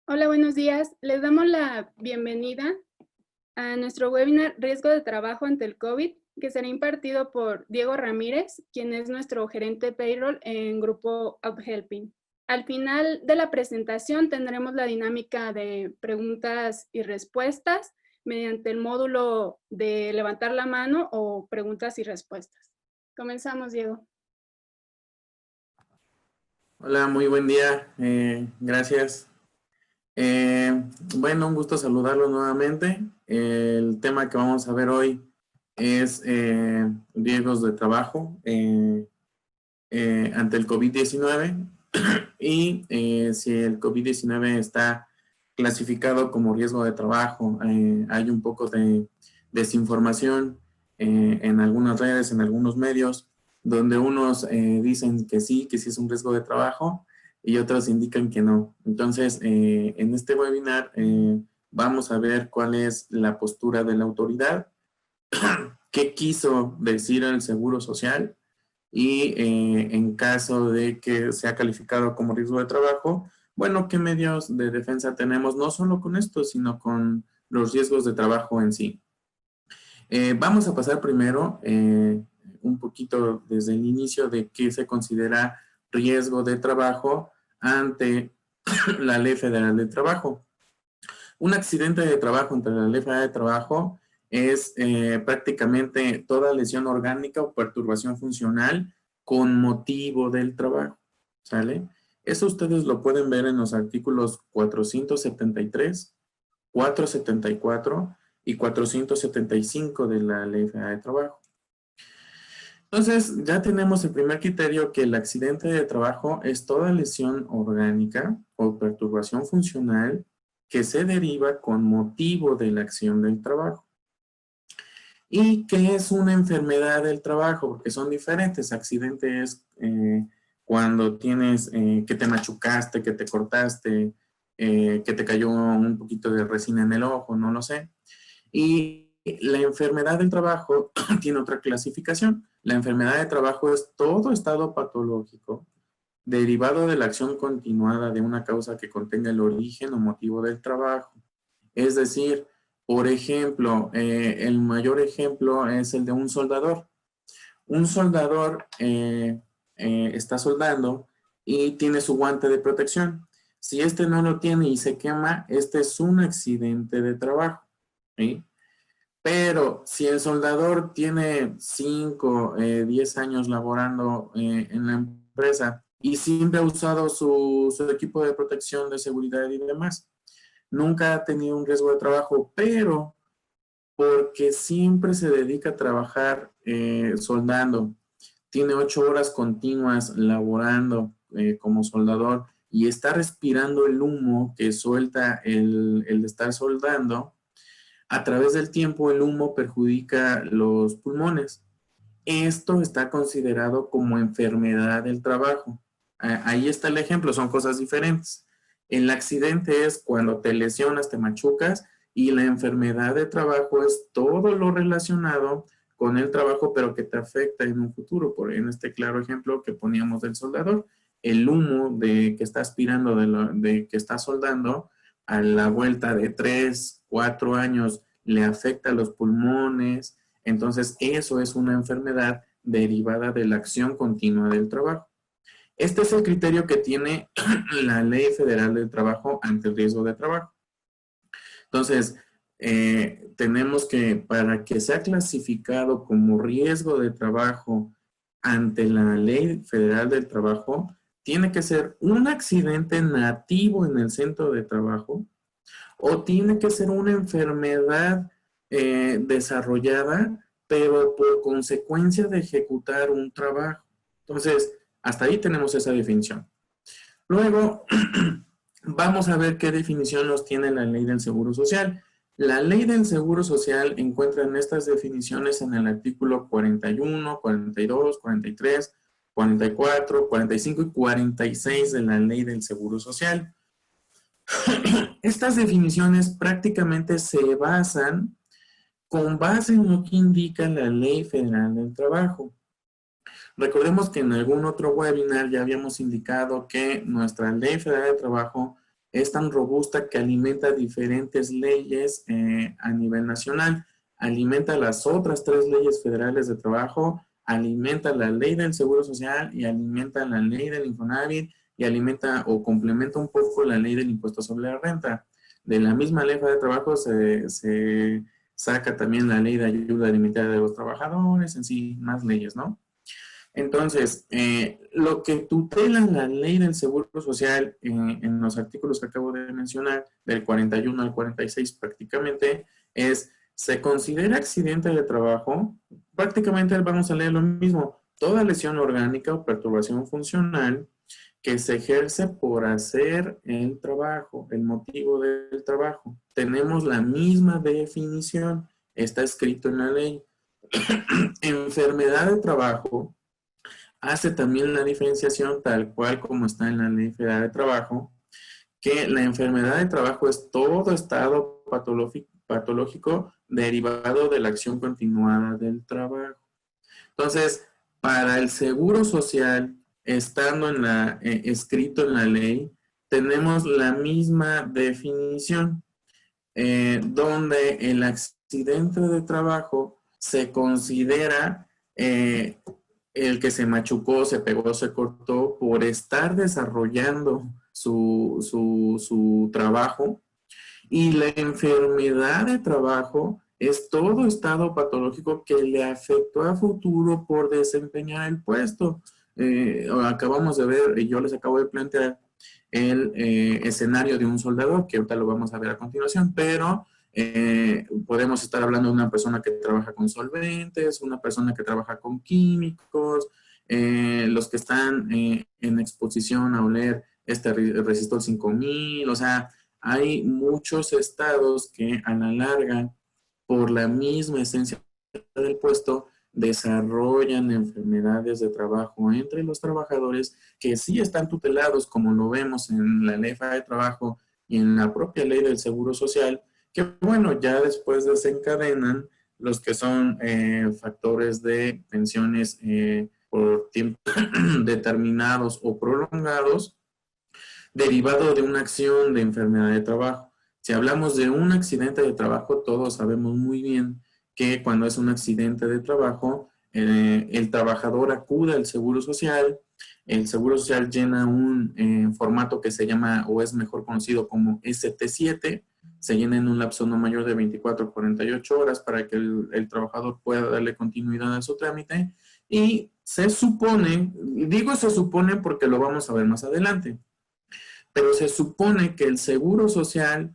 Hola, buenos días. Les damos la bienvenida a nuestro webinar Riesgo de trabajo ante el COVID, que será impartido por Diego Ramírez, quien es nuestro gerente payroll en Grupo UpHelping. Al final de la presentación tendremos la dinámica de preguntas y respuestas mediante el módulo de levantar la mano o preguntas y respuestas. Comenzamos, Diego. Hola, muy buen día. Gracias. Bueno, un gusto saludarlos nuevamente. El tema que vamos a ver hoy es riesgos de trabajo ante el COVID-19 y si el COVID-19 está clasificado como riesgo de trabajo. Hay un poco de desinformación en algunas redes, en algunos medios, donde unos dicen que sí es un riesgo de trabajo y otros indican que no. Entonces, en este webinar vamos a ver cuál es la postura de la autoridad, qué quiso decir el Seguro Social y en caso de que sea calificado como riesgo de trabajo, bueno, ¿qué medios de defensa tenemos? No solo con esto, sino con los riesgos de trabajo en sí. Vamos a pasar primero un poquito desde el inicio de qué se considera riesgo de trabajo ante la Ley Federal del Trabajo. Un accidente de trabajo entre la Ley Federal de Trabajo es prácticamente toda lesión orgánica o perturbación funcional con motivo del trabajo, ¿sale? Eso ustedes lo pueden ver en los artículos 473, 474 y 475 de la Ley Federal de Trabajo. Entonces, ya tenemos el primer criterio, que el accidente de trabajo es toda lesión orgánica o perturbación funcional que se deriva con motivo de la acción del trabajo. ¿Y qué es una enfermedad del trabajo? Porque son diferentes. Accidente es cuando tienes que te machucaste, que te cortaste, que te cayó un poquito de resina en el ojo, no lo sé. Y la enfermedad del trabajo tiene otra clasificación. La enfermedad de trabajo es todo estado patológico derivado de la acción continuada de una causa que contenga el origen o motivo del trabajo. Es decir, por ejemplo, el mayor ejemplo es el de un soldador. Un soldador está soldando y tiene su guante de protección. Si este no lo tiene y se quema, este es un accidente de trabajo, ¿sí? Pero si el soldador tiene 5, 10 años laborando en la empresa y siempre ha usado su equipo de protección, de seguridad y demás, nunca ha tenido un riesgo de trabajo, pero porque siempre se dedica a trabajar soldando, tiene 8 horas continuas laborando como soldador y está respirando el humo que suelta el de estar soldando. A través del tiempo, el humo perjudica los pulmones. Esto está considerado como enfermedad del trabajo. Ahí está el ejemplo, son cosas diferentes. El accidente es cuando te lesionas, te machucas, y la enfermedad de trabajo es todo lo relacionado con el trabajo, pero que te afecta en un futuro. En este claro ejemplo que poníamos del soldador, el humo que está aspirando, de que está soldando, a la vuelta de 3, 4 años le afecta a los pulmones. Entonces, eso es una enfermedad derivada de la acción continua del trabajo. Este es el criterio que tiene la Ley Federal del Trabajo ante el riesgo de trabajo. Entonces, tenemos que, para que sea clasificado como riesgo de trabajo ante la Ley Federal del Trabajo, tiene que ser un accidente nativo en el centro de trabajo o tiene que ser una enfermedad desarrollada, pero por consecuencia de ejecutar un trabajo. Entonces, hasta ahí tenemos esa definición. Luego, vamos a ver qué definición nos tiene la Ley del Seguro Social. La Ley del Seguro Social encuentra en estas definiciones en el artículo 41, 42, 43, 44, 45 y 46 de la Ley del Seguro Social. Estas definiciones prácticamente se basan con base en lo que indica la Ley Federal del Trabajo. Recordemos que en algún otro webinar ya habíamos indicado que nuestra Ley Federal del Trabajo es tan robusta que alimenta diferentes leyes a nivel nacional, alimenta las otras 3 leyes federales de trabajo, alimenta la ley del Seguro Social y alimenta la ley del Infonavit y alimenta o complementa un poco la ley del impuesto sobre la renta. De la misma ley de trabajo se saca también la ley de ayuda alimentaria de los trabajadores, en sí, más leyes, ¿no? Entonces, lo que tutela la ley del Seguro Social en los artículos que acabo de mencionar, del 41 al 46 prácticamente, es, se considera accidente de trabajo, prácticamente vamos a leer lo mismo, toda lesión orgánica o perturbación funcional que se ejerce por hacer el trabajo, el motivo del trabajo. Tenemos la misma definición, está escrito en la ley. Enfermedad de trabajo hace también la diferenciación tal cual como está en la Ley Federal de Trabajo, que la enfermedad de trabajo es todo estado patológico derivado de la acción continuada del trabajo. Entonces, para el Seguro Social, estando escrito en la ley, tenemos la misma definición, donde el accidente de trabajo se considera el que se machucó, se pegó, se cortó por estar desarrollando su trabajo, y la enfermedad de trabajo es todo estado patológico que le afectó a futuro por desempeñar el puesto. Acabamos de ver, y yo les acabo de plantear el escenario de un soldador, que ahorita lo vamos a ver a continuación, pero podemos estar hablando de una persona que trabaja con solventes, una persona que trabaja con químicos, los que están en exposición a oler este resistor 5000, o sea, hay muchos estados que a la larga, por la misma esencia del puesto, desarrollan enfermedades de trabajo entre los trabajadores que sí están tutelados, como lo vemos en la Ley Federal de Trabajo y en la propia Ley del Seguro Social, que bueno, ya después desencadenan los que son factores de pensiones por tiempos determinados o prolongados, derivado de una acción de enfermedad de trabajo. Si hablamos de un accidente de trabajo, todos sabemos muy bien que cuando es un accidente de trabajo, el trabajador acude al Seguro Social, el Seguro Social llena un formato que se llama, o es mejor conocido como ST7, se llena en un lapso no mayor de 24 a 48 horas para que el trabajador pueda darle continuidad a su trámite, y se supone, digo se supone porque lo vamos a ver más adelante, pero se supone que el Seguro Social,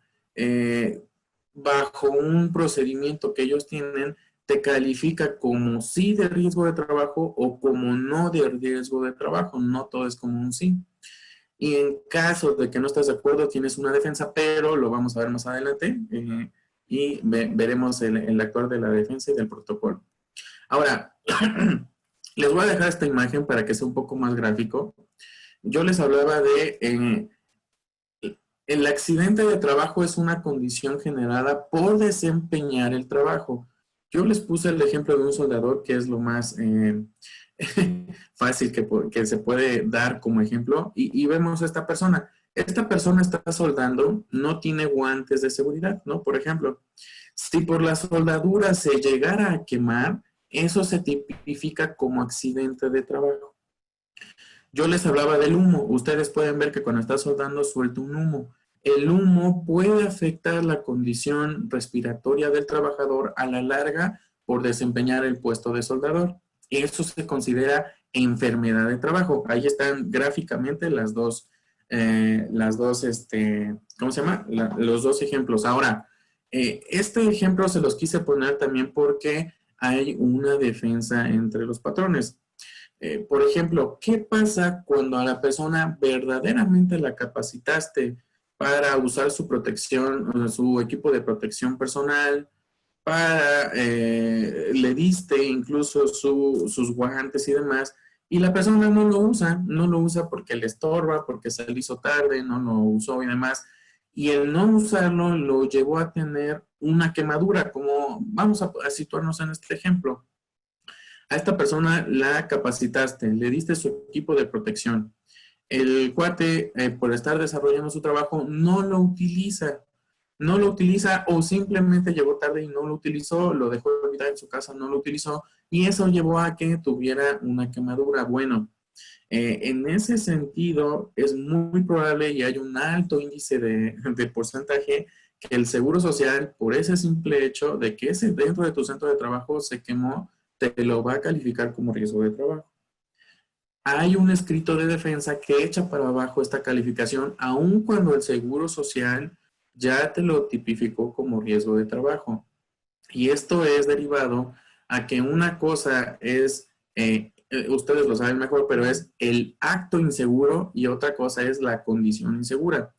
bajo un procedimiento que ellos tienen, te califica como sí de riesgo de trabajo o como no de riesgo de trabajo. No todo es como un sí. Y en caso de que no estés de acuerdo, tienes una defensa, pero lo vamos a ver más adelante y veremos el actuar de la defensa y del protocolo. Ahora, les voy a dejar esta imagen para que sea un poco más gráfico. Yo les hablaba de... el accidente de trabajo es una condición generada por desempeñar el trabajo. Yo les puse el ejemplo de un soldador, que es lo más fácil que se puede dar como ejemplo, y vemos a esta persona. Esta persona está soldando, no tiene guantes de seguridad, ¿no? Por ejemplo, si por la soldadura se llegara a quemar, eso se tipifica como accidente de trabajo. Yo les hablaba del humo. Ustedes pueden ver que cuando está soldando suelta un humo. El humo puede afectar la condición respiratoria del trabajador a la larga por desempeñar el puesto de soldador. Eso se considera enfermedad de trabajo. Ahí están gráficamente los dos ejemplos. Ahora, este ejemplo se los quise poner también porque hay una defensa entre los patrones. Por ejemplo, ¿qué pasa cuando a la persona verdaderamente la capacitaste para usar su protección, su equipo de protección personal, le diste incluso sus guantes y demás, y la persona no lo usa porque le estorba, porque se le hizo tarde, no lo usó y demás, y el no usarlo lo llevó a tener una quemadura, como vamos a situarnos en este ejemplo. A esta persona la capacitaste, le diste su equipo de protección. el cuate, por estar desarrollando su trabajo, no lo utiliza. No lo utiliza o simplemente llegó tarde y no lo utilizó, lo dejó olvidar en su casa, no lo utilizó y eso llevó a que tuviera una quemadura. Bueno, en ese sentido es muy probable y hay un alto índice de porcentaje que el Seguro Social, por ese simple hecho de que ese dentro de tu centro de trabajo se quemó, te lo va a calificar como riesgo de trabajo. Hay un escrito de defensa que echa para abajo esta calificación, aun cuando el Seguro Social ya te lo tipificó como riesgo de trabajo. Y esto es derivado a que una cosa es, ustedes lo saben mejor, pero es el acto inseguro y otra cosa es la condición insegura.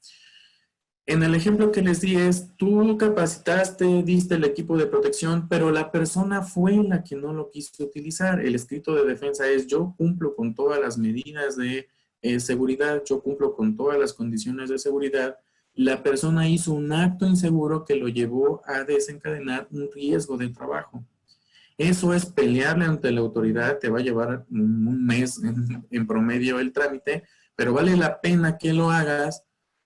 En el ejemplo que les di es, tú capacitaste, diste el equipo de protección, pero la persona fue la que no lo quiso utilizar. El escrito de defensa es, yo cumplo con todas las medidas de seguridad, yo cumplo con todas las condiciones de seguridad. La persona hizo un acto inseguro que lo llevó a desencadenar un riesgo de trabajo. Eso es pelearle ante la autoridad, te va a llevar un mes en promedio el trámite, pero vale la pena que lo hagas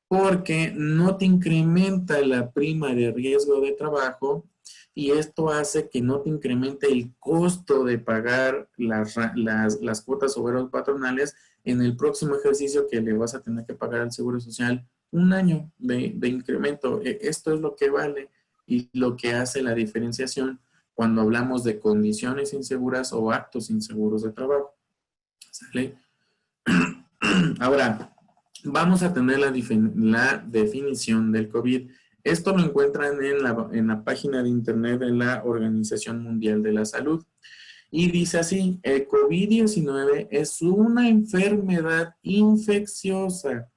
porque no te incrementa la prima de riesgo de trabajo y esto hace que no te incremente el costo de pagar las cuotas obreros patronales en el próximo ejercicio que le vas a tener que pagar al Seguro Social un año de incremento. Esto es lo que vale y lo que hace la diferenciación cuando hablamos de condiciones inseguras o actos inseguros de trabajo. ¿Sale? Ahora, vamos a tener la definición del COVID. Esto lo encuentran en la página de internet de la Organización Mundial de la Salud. Y dice así, el COVID-19 es una enfermedad infecciosa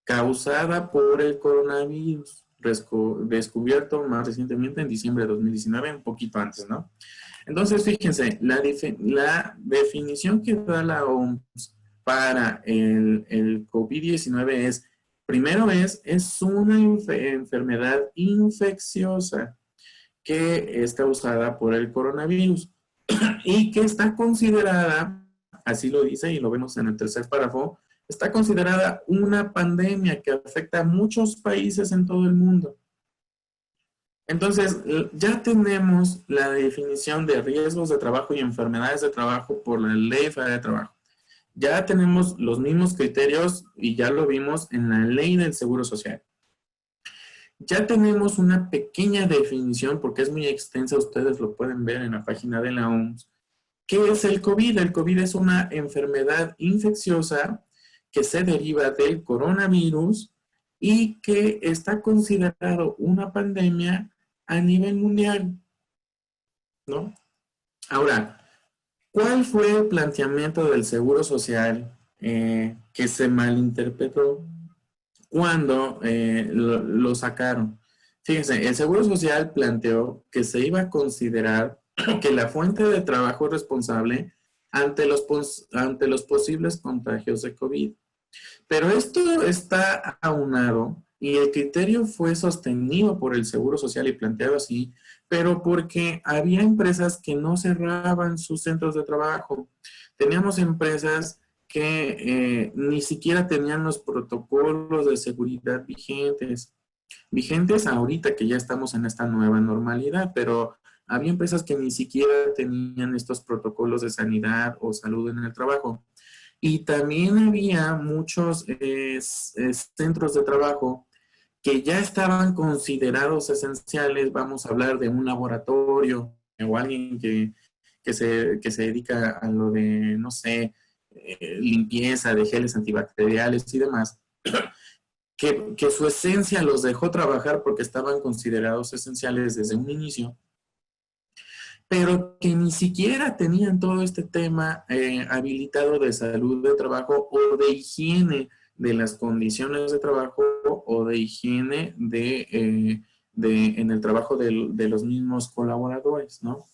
causada por el coronavirus, descubierto más recientemente en diciembre de 2019, un poquito antes, ¿no? Entonces, fíjense, la definición que da la OMS para el COVID-19 es, primero es una enfermedad infecciosa que es causada por el coronavirus y que está considerada, así lo dice y lo vemos en el tercer párrafo, está considerada una pandemia que afecta a muchos países en todo el mundo. Entonces, ya tenemos la definición de riesgos de trabajo y enfermedades de trabajo por la Ley Federal de Trabajo. Ya tenemos los mismos criterios y ya lo vimos en la Ley del Seguro Social. Ya tenemos una pequeña definición, porque es muy extensa, ustedes lo pueden ver en la página de la OMS. ¿Qué es el COVID? El COVID es una enfermedad infecciosa que se deriva del coronavirus y que está considerado una pandemia a nivel mundial, ¿no? Ahora, ¿cuál fue el planteamiento del Seguro Social que se malinterpretó cuando lo sacaron? Fíjense, el Seguro Social planteó que se iba a considerar que la fuente de trabajo es responsable ante los posibles contagios de COVID. Pero esto está aunado y el criterio fue sostenido por el Seguro Social y planteado así, pero porque había empresas que no cerraban sus centros de trabajo. Teníamos empresas que ni siquiera tenían los protocolos de seguridad vigentes ahorita que ya estamos en esta nueva normalidad, pero había empresas que ni siquiera tenían estos protocolos de sanidad o salud en el trabajo. Y también había muchos centros de trabajo que ya estaban considerados esenciales. Vamos a hablar de un laboratorio o alguien que se dedica a lo de, no sé, limpieza de geles antibacteriales y demás, que su esencia los dejó trabajar porque estaban considerados esenciales desde un inicio, pero que ni siquiera tenían todo este tema habilitado de salud de trabajo o de higiene de las condiciones de trabajo o de higiene en el trabajo de los mismos colaboradores, ¿no?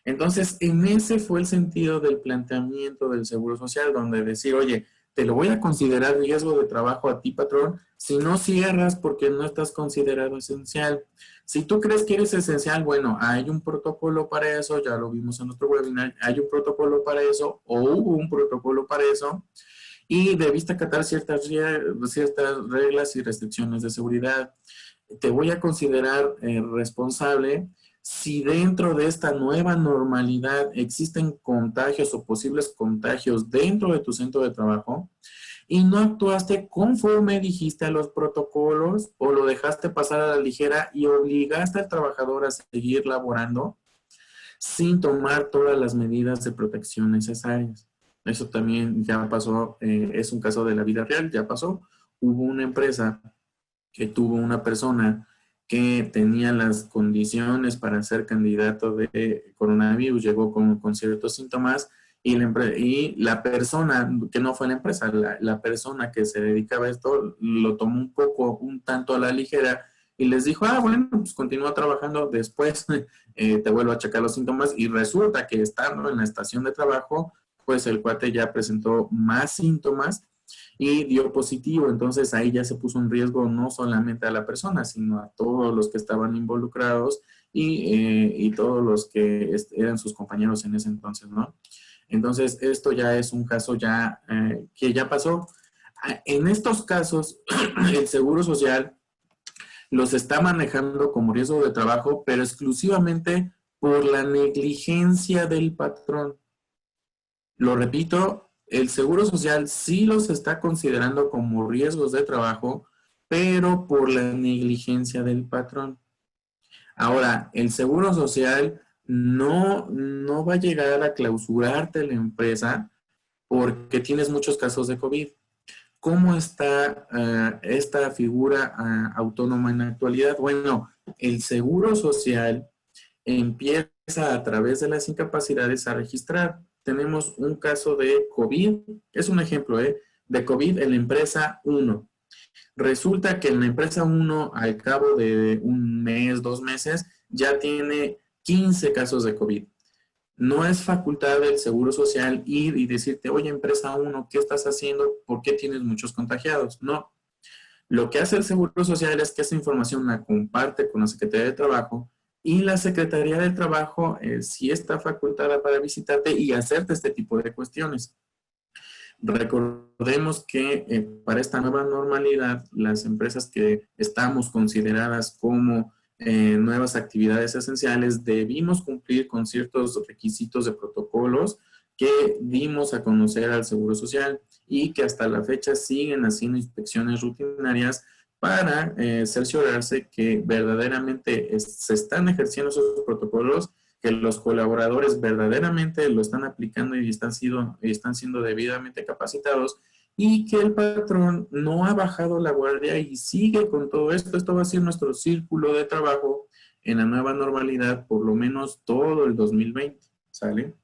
Entonces, en ese fue el sentido del planteamiento del Seguro Social, donde decir, oye, te lo voy a considerar riesgo de trabajo a ti, patrón, si no cierras porque no estás considerado esencial. Si tú crees que eres esencial, bueno, hay un protocolo para eso, ya lo vimos en nuestro webinar, hay un protocolo para eso o hubo un protocolo para eso y debiste acatar ciertas reglas y restricciones de seguridad. Te voy a considerar responsable si dentro de esta nueva normalidad existen contagios o posibles contagios dentro de tu centro de trabajo y no actuaste conforme dijiste a los protocolos o lo dejaste pasar a la ligera y obligaste al trabajador a seguir laborando sin tomar todas las medidas de protección necesarias. Eso también ya pasó, es un caso de la vida real, ya pasó. Hubo una empresa que tuvo una persona que tenía las condiciones para ser candidato de coronavirus, llegó con ciertos síntomas y la persona, que no fue la empresa, la persona que se dedicaba a esto, lo tomó un tanto a la ligera y les dijo, bueno, pues continúa trabajando, después te vuelvo a checar los síntomas y resulta que estando en la estación de trabajo, pues el cuate ya presentó más síntomas y dio positivo. Entonces ahí ya se puso en riesgo no solamente a la persona, sino a todos los que estaban involucrados y todos los que eran sus compañeros en ese entonces, ¿no? Entonces esto ya es un caso ya que ya pasó. En estos casos, el Seguro Social los está manejando como riesgo de trabajo, pero exclusivamente por la negligencia del patrón. Lo repito, el Seguro Social sí los está considerando como riesgos de trabajo, pero por la negligencia del patrón. Ahora, el Seguro Social no va a llegar a clausurarte la empresa porque tienes muchos casos de COVID. ¿Cómo está esta figura autónoma en la actualidad? Bueno, el Seguro Social empieza a través de las incapacidades a registrar. Tenemos un caso de COVID, es un ejemplo, de COVID en la empresa 1. Resulta que en la empresa 1, al cabo de un mes, 2 meses, ya tiene 15 casos de COVID. No es facultad del Seguro Social ir y decirte, oye, empresa 1, ¿qué estás haciendo? ¿Por qué tienes muchos contagiados? No. Lo que hace el Seguro Social es que esa información la comparte con la Secretaría de Trabajo y la Secretaría del Trabajo sí está facultada para visitarte y hacerte este tipo de cuestiones. Recordemos que para esta nueva normalidad, las empresas que estamos consideradas como nuevas actividades esenciales, debimos cumplir con ciertos requisitos de protocolos que dimos a conocer al Seguro Social y que hasta la fecha siguen haciendo inspecciones rutinarias para cerciorarse que verdaderamente se están ejerciendo esos protocolos, que los colaboradores verdaderamente lo están aplicando y están siendo debidamente capacitados y que el patrón no ha bajado la guardia y sigue con todo esto. Esto va a ser nuestro círculo de trabajo en la nueva normalidad por lo menos todo el 2020, ¿sale?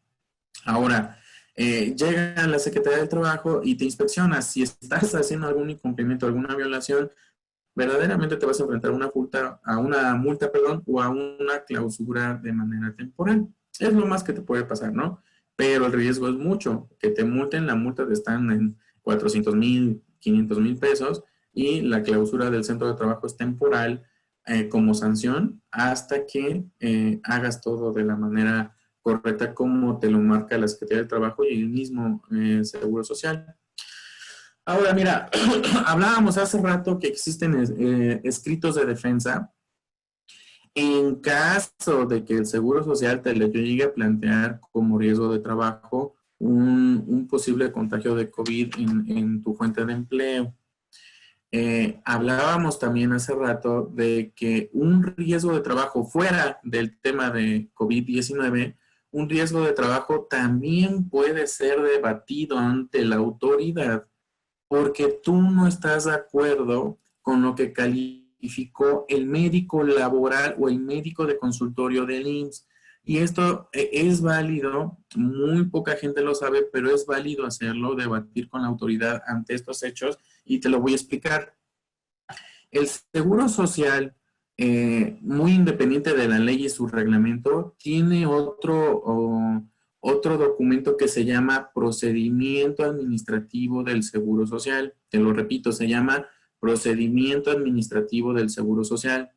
Ahora, llega a la Secretaría del Trabajo y te inspecciona. Si estás haciendo algún incumplimiento, alguna violación, verdaderamente te vas a enfrentar a una multa o a una clausura de manera temporal. Es lo más que te puede pasar, ¿no? Pero el riesgo es mucho. Que te multen, la multa te están en 400,000, 500,000 pesos y la clausura del centro de trabajo es temporal como sanción hasta que hagas todo de la manera correcta como te lo marca la Secretaría del Trabajo y el mismo Seguro Social. Ahora, mira, hablábamos hace rato que existen escritos de defensa. En caso de que el Seguro Social te le llegue a plantear como riesgo de trabajo un posible contagio de COVID en tu fuente de empleo. Hablábamos también hace rato de que un riesgo de trabajo fuera del tema de COVID-19, un riesgo de trabajo también puede ser debatido ante la autoridad porque tú no estás de acuerdo con lo que calificó el médico laboral o el médico de consultorio del IMSS. Y esto es válido, muy poca gente lo sabe, pero es válido hacerlo, debatir con la autoridad ante estos hechos y te lo voy a explicar. El Seguro Social, muy independiente de la ley y su reglamento, tiene otro documento que se llama Procedimiento Administrativo del Seguro Social. Te lo repito, se llama Procedimiento Administrativo del Seguro Social.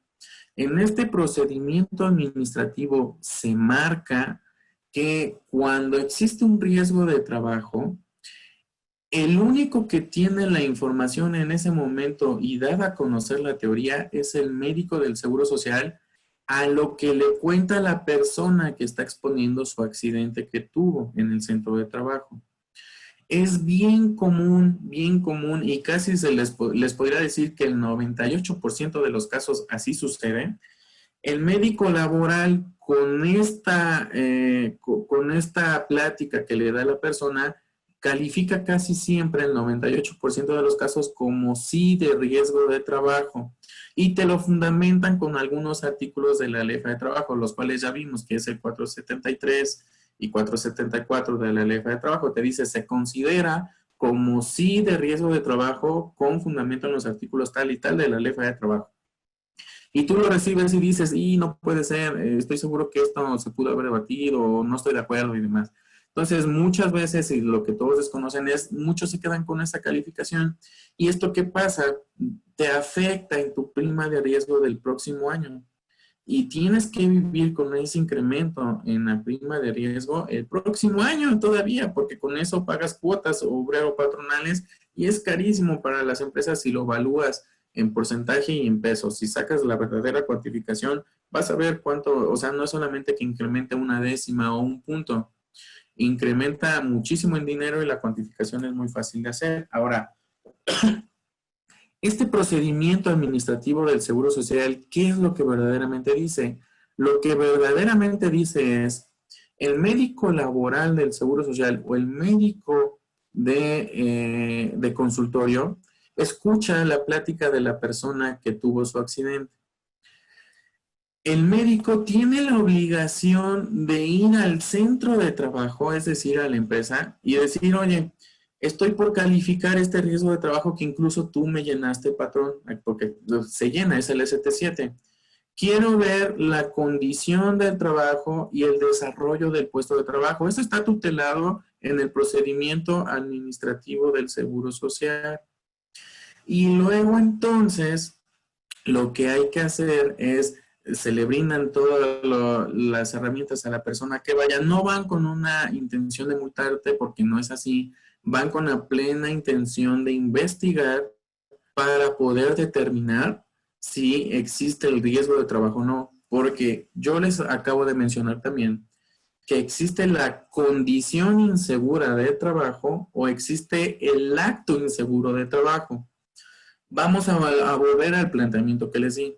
En este procedimiento administrativo se marca que cuando existe un riesgo de trabajo, El único que tiene la información en ese momento y dada a conocer la teoría es el médico del Seguro Social, a lo que le cuenta la persona que está exponiendo su accidente que tuvo en el centro de trabajo. Es bien común y casi les podría decir que el 98% de los casos así sucede. El médico laboral con esta plática que le da la persona califica casi siempre el 98% de los casos como sí de riesgo de trabajo y te lo fundamentan con algunos artículos de la Ley de Trabajo, los cuales ya vimos que es el 473 y 474 de la Ley de Trabajo. Te dice, se considera como sí de riesgo de trabajo con fundamento en los artículos tal y tal de la Ley de Trabajo. Y tú lo recibes y dices, y no puede ser, estoy seguro que esto se pudo haber debatido, o no estoy de acuerdo y demás. Entonces, muchas veces, y lo que todos desconocen es, muchos se quedan con esa calificación. ¿Y esto qué pasa? Te afecta en tu prima de riesgo del próximo año. Y tienes que vivir con ese incremento en la prima de riesgo el próximo año todavía, porque con eso pagas cuotas obrero patronales y es carísimo para las empresas si lo evalúas en porcentaje y en pesos. Si sacas la verdadera cuantificación, vas a ver cuánto, o sea, no es solamente que incremente una décima o un punto, incrementa muchísimo en dinero y la cuantificación es muy fácil de hacer. Ahora, este procedimiento administrativo del Seguro Social, ¿qué es lo que verdaderamente dice? Lo que verdaderamente dice es, el médico laboral del Seguro Social o el médico de consultorio escucha la plática de la persona que tuvo su accidente. El médico tiene la obligación de ir al centro de trabajo, es decir, a la empresa, y decir, oye, estoy por calificar este riesgo de trabajo que incluso tú me llenaste, patrón, porque se llena, es el ST7. Quiero ver la condición del trabajo y el desarrollo del puesto de trabajo. Esto está tutelado en el procedimiento administrativo del Seguro Social. Y luego entonces, lo que hay que hacer es, se le brindan todas las herramientas a la persona que vaya. No van con una intención de multarte porque no es así. Van con la plena intención de investigar para poder determinar si existe el riesgo de trabajo o no. Porque yo les acabo de mencionar también que existe la condición insegura de trabajo o existe el acto inseguro de trabajo. Vamos a volver al planteamiento que les di.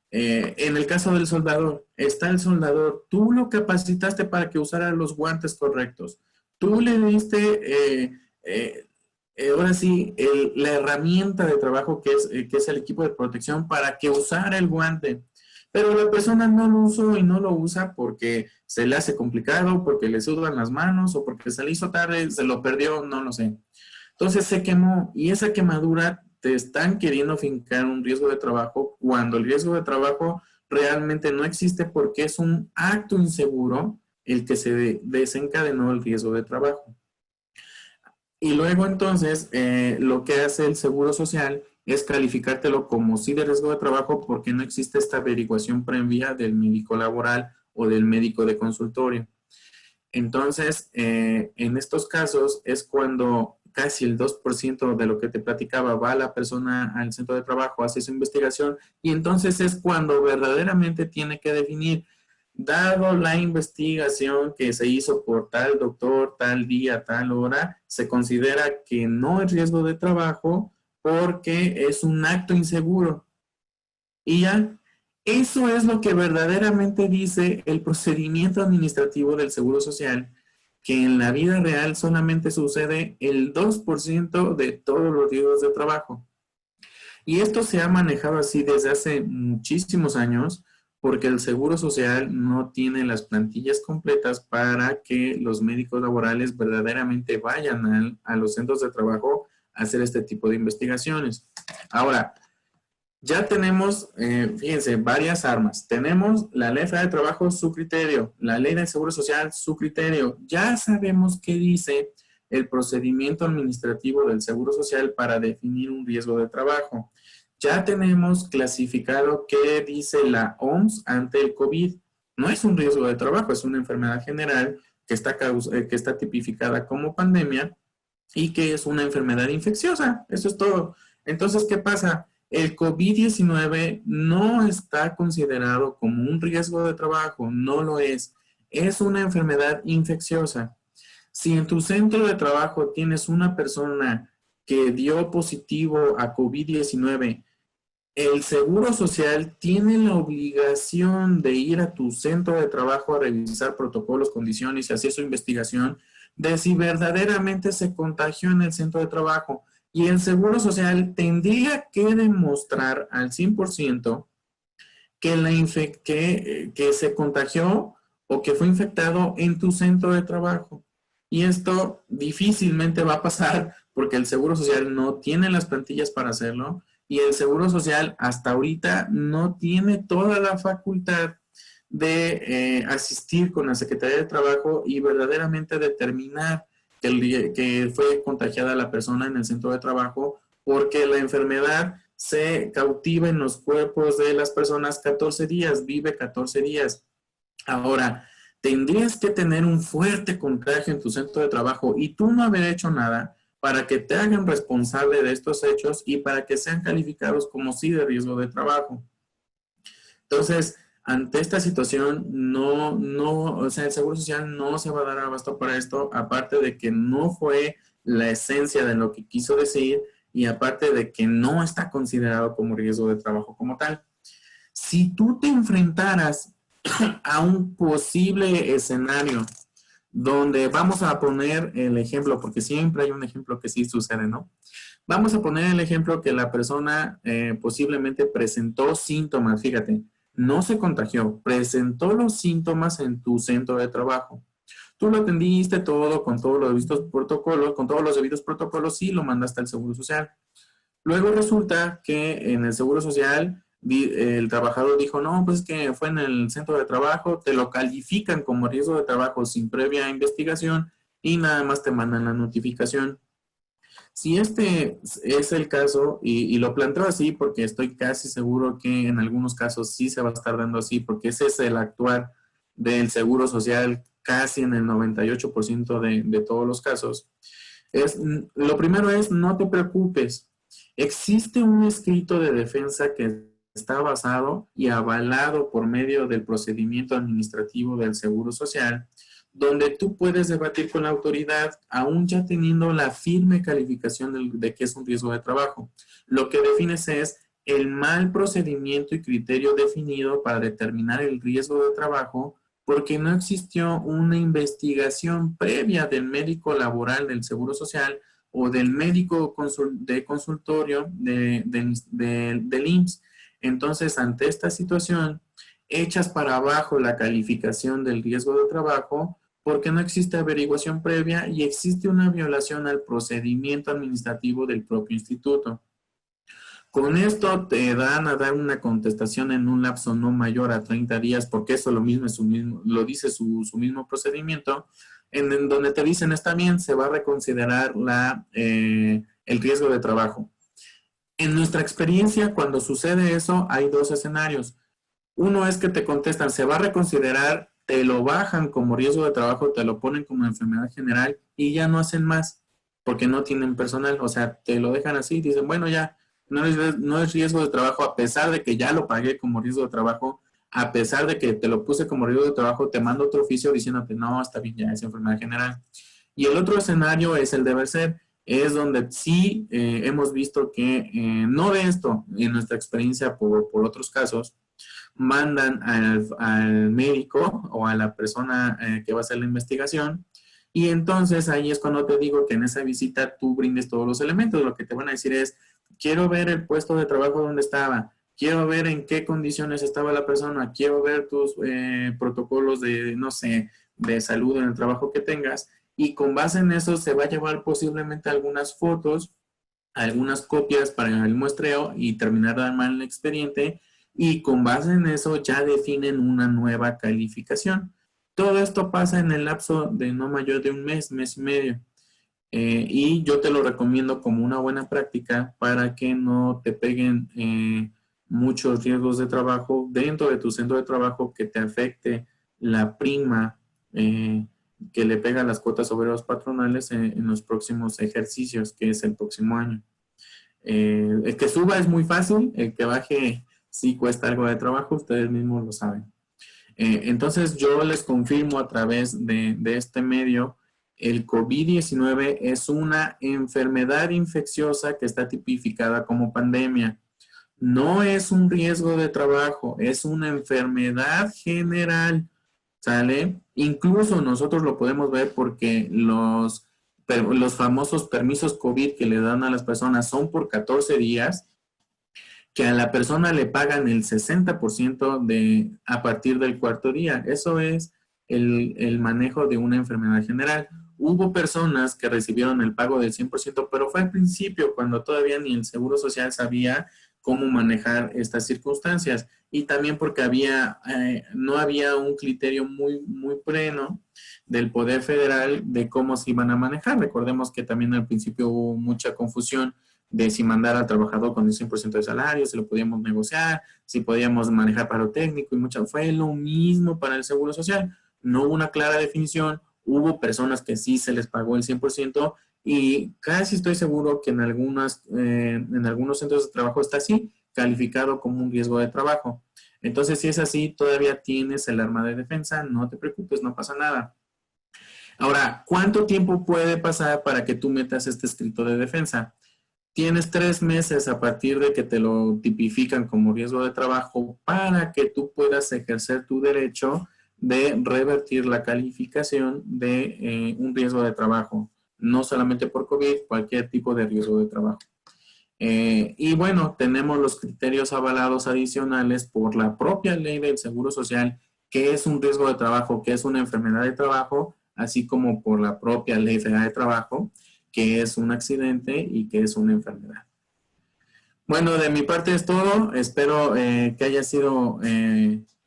En el caso del soldador, está el soldador, tú lo capacitaste para que usara los guantes correctos, tú le diste, ahora sí, la herramienta de trabajo que es el equipo de protección para que usara el guante, pero la persona no lo usó y no lo usa porque se le hace complicado, porque le sudan las manos o porque se le hizo tarde, se lo perdió, no lo sé. Entonces se quemó y esa quemadura te están queriendo fincar un riesgo de trabajo cuando el riesgo de trabajo realmente no existe porque es un acto inseguro el que se desencadenó el riesgo de trabajo. Y luego entonces lo que hace el Seguro Social es calificártelo como sí de riesgo de trabajo porque no existe esta averiguación previa del médico laboral o del médico de consultorio. Entonces, en estos casos es cuando casi el 2% de lo que te platicaba va la persona al centro de trabajo, hace su investigación y entonces es cuando verdaderamente tiene que definir, dado la investigación que se hizo por tal doctor, tal día, tal hora, se considera que no es riesgo de trabajo porque es un acto inseguro. Y ya, eso es lo que verdaderamente dice el procedimiento administrativo del Seguro Social, que en la vida real solamente sucede el 2% de todos los riesgos de trabajo. Y esto se ha manejado así desde hace muchísimos años, porque el Seguro Social no tiene las plantillas completas para que los médicos laborales verdaderamente vayan a los centros de trabajo a hacer este tipo de investigaciones. Ahora, ya tenemos, fíjense, varias armas. Tenemos la Ley Federal de Trabajo, su criterio. La Ley del Seguro Social, su criterio. Ya sabemos qué dice el procedimiento administrativo del Seguro Social para definir un riesgo de trabajo. Ya tenemos clasificado qué dice la OMS ante el COVID. No es un riesgo de trabajo, es una enfermedad general que está tipificada como pandemia y que es una enfermedad infecciosa. Eso es todo. Entonces, ¿qué pasa? El COVID-19 no está considerado como un riesgo de trabajo, no lo es. Es una enfermedad infecciosa. Si en tu centro de trabajo tienes una persona que dio positivo a COVID-19, el Seguro Social tiene la obligación de ir a tu centro de trabajo a revisar protocolos, condiciones y hacer su investigación de si verdaderamente se contagió en el centro de trabajo. Y el Seguro Social tendría que demostrar al 100% que se contagió o que fue infectado en tu centro de trabajo. Y esto difícilmente va a pasar porque el Seguro Social no tiene las plantillas para hacerlo y el Seguro Social hasta ahorita no tiene toda la facultad de asistir con la Secretaría de Trabajo y verdaderamente determinar que fue contagiada la persona en el centro de trabajo, porque la enfermedad se cautiva en los cuerpos de las personas 14 días, vive 14 días. Ahora, tendrías que tener un fuerte contagio en tu centro de trabajo y tú no haber hecho nada para que te hagan responsable de estos hechos y para que sean calificados como sí de riesgo de trabajo. Entonces, ante esta situación, o sea, el Seguro Social no se va a dar abasto para esto, aparte de que no fue la esencia de lo que quiso decir y aparte de que no está considerado como riesgo de trabajo como tal. Si tú te enfrentaras a un posible escenario donde vamos a poner el ejemplo, porque siempre hay un ejemplo que sí sucede, ¿no? Vamos a poner el ejemplo que la persona posiblemente presentó síntomas, fíjate, no se contagió, presentó los síntomas en tu centro de trabajo. Tú lo atendiste todo con todos los debidos protocolos, y lo mandaste al Seguro Social. Luego resulta que en el Seguro Social el trabajador dijo, no, pues es que fue en el centro de trabajo, te lo califican como riesgo de trabajo sin previa investigación y nada más te mandan la notificación. Si este es el caso, y lo planteo así porque estoy casi seguro que en algunos casos sí se va a estar dando así, porque ese es el actuar del Seguro Social casi en el 98% de todos los casos. Lo primero es, no te preocupes. Existe un escrito de defensa que está basado y avalado por medio del procedimiento administrativo del Seguro Social, donde tú puedes debatir con la autoridad, aún ya teniendo la firme calificación de que es un riesgo de trabajo. Lo que defines es el mal procedimiento y criterio definido para determinar el riesgo de trabajo porque no existió una investigación previa del médico laboral del Seguro Social o del médico de consultorio del IMSS. Entonces, ante esta situación, echas para abajo la calificación del riesgo de trabajo porque no existe averiguación previa y existe una violación al procedimiento administrativo del propio instituto. Con esto te dan a dar una contestación en un lapso no mayor a 30 días, porque eso lo dice su mismo procedimiento, en donde te dicen, está bien, se va a reconsiderar el riesgo de trabajo. En nuestra experiencia, cuando sucede eso, hay dos escenarios. Uno es que te contestan, se va a reconsiderar, te lo bajan como riesgo de trabajo, te lo ponen como enfermedad general y ya no hacen más, porque no tienen personal, o sea, te lo dejan así, dicen, bueno, ya, no es riesgo de trabajo, a pesar de que ya lo pagué como riesgo de trabajo, a pesar de que te lo puse como riesgo de trabajo, te mando otro oficio diciéndote, no, está bien, ya es enfermedad general. Y el otro escenario es el deber ser, es donde sí hemos visto que, no de esto, en nuestra experiencia por otros casos, mandan al médico o a la persona que va a hacer la investigación y entonces ahí es cuando te digo que en esa visita tú brindes todos los elementos. Lo que te van a decir es, quiero ver el puesto de trabajo donde estaba, quiero ver en qué condiciones estaba la persona, quiero ver tus protocolos de, no sé, de salud en el trabajo que tengas y con base en eso se va a llevar posiblemente algunas fotos, algunas copias para el muestreo y terminar de armar el expediente y con base en eso ya definen una nueva calificación. Todo esto pasa en el lapso de no mayor de un mes, mes y medio. Y yo te lo recomiendo como una buena práctica para que no te peguen muchos riesgos de trabajo dentro de tu centro de trabajo que te afecte la prima que le pega las cuotas obreras patronales en los próximos ejercicios, que es el próximo año. El que suba es muy fácil, el que baje sí cuesta algo de trabajo, ustedes mismos lo saben. Entonces yo les confirmo a través de este medio, el COVID-19 es una enfermedad infecciosa que está tipificada como pandemia. No es un riesgo de trabajo, es una enfermedad general, ¿sale? Incluso nosotros lo podemos ver porque los famosos permisos COVID que le dan a las personas son por 14 días, que a la persona le pagan el 60% a partir del cuarto día. Eso es el manejo de una enfermedad general. Hubo personas que recibieron el pago del 100%, pero fue al principio, cuando todavía ni el Seguro Social sabía cómo manejar estas circunstancias. Y también porque no había un criterio muy pleno del Poder Federal de cómo se iban a manejar. Recordemos que también al principio hubo mucha confusión de si mandar al trabajador con el 100% de salario, si lo podíamos negociar, si podíamos manejar paro técnico y mucho. Fue lo mismo para el Seguro Social. No hubo una clara definición, hubo personas que sí se les pagó el 100% y casi estoy seguro que en algunos centros de trabajo está así, calificado como un riesgo de trabajo. Entonces, si es así, todavía tienes el arma de defensa, no te preocupes, no pasa nada. Ahora, ¿cuánto tiempo puede pasar para que tú metas este escrito de defensa? Tienes 3 meses a partir de que te lo tipifican como riesgo de trabajo para que tú puedas ejercer tu derecho de revertir la calificación de un riesgo de trabajo. No solamente por COVID, cualquier tipo de riesgo de trabajo. Y bueno, tenemos los criterios avalados adicionales por la propia ley del Seguro Social, que es un riesgo de trabajo, que es una enfermedad de trabajo, así como por la propia ley federal de trabajo, que es un accidente y que es una enfermedad. Bueno, de mi parte es todo. Espero que haya sido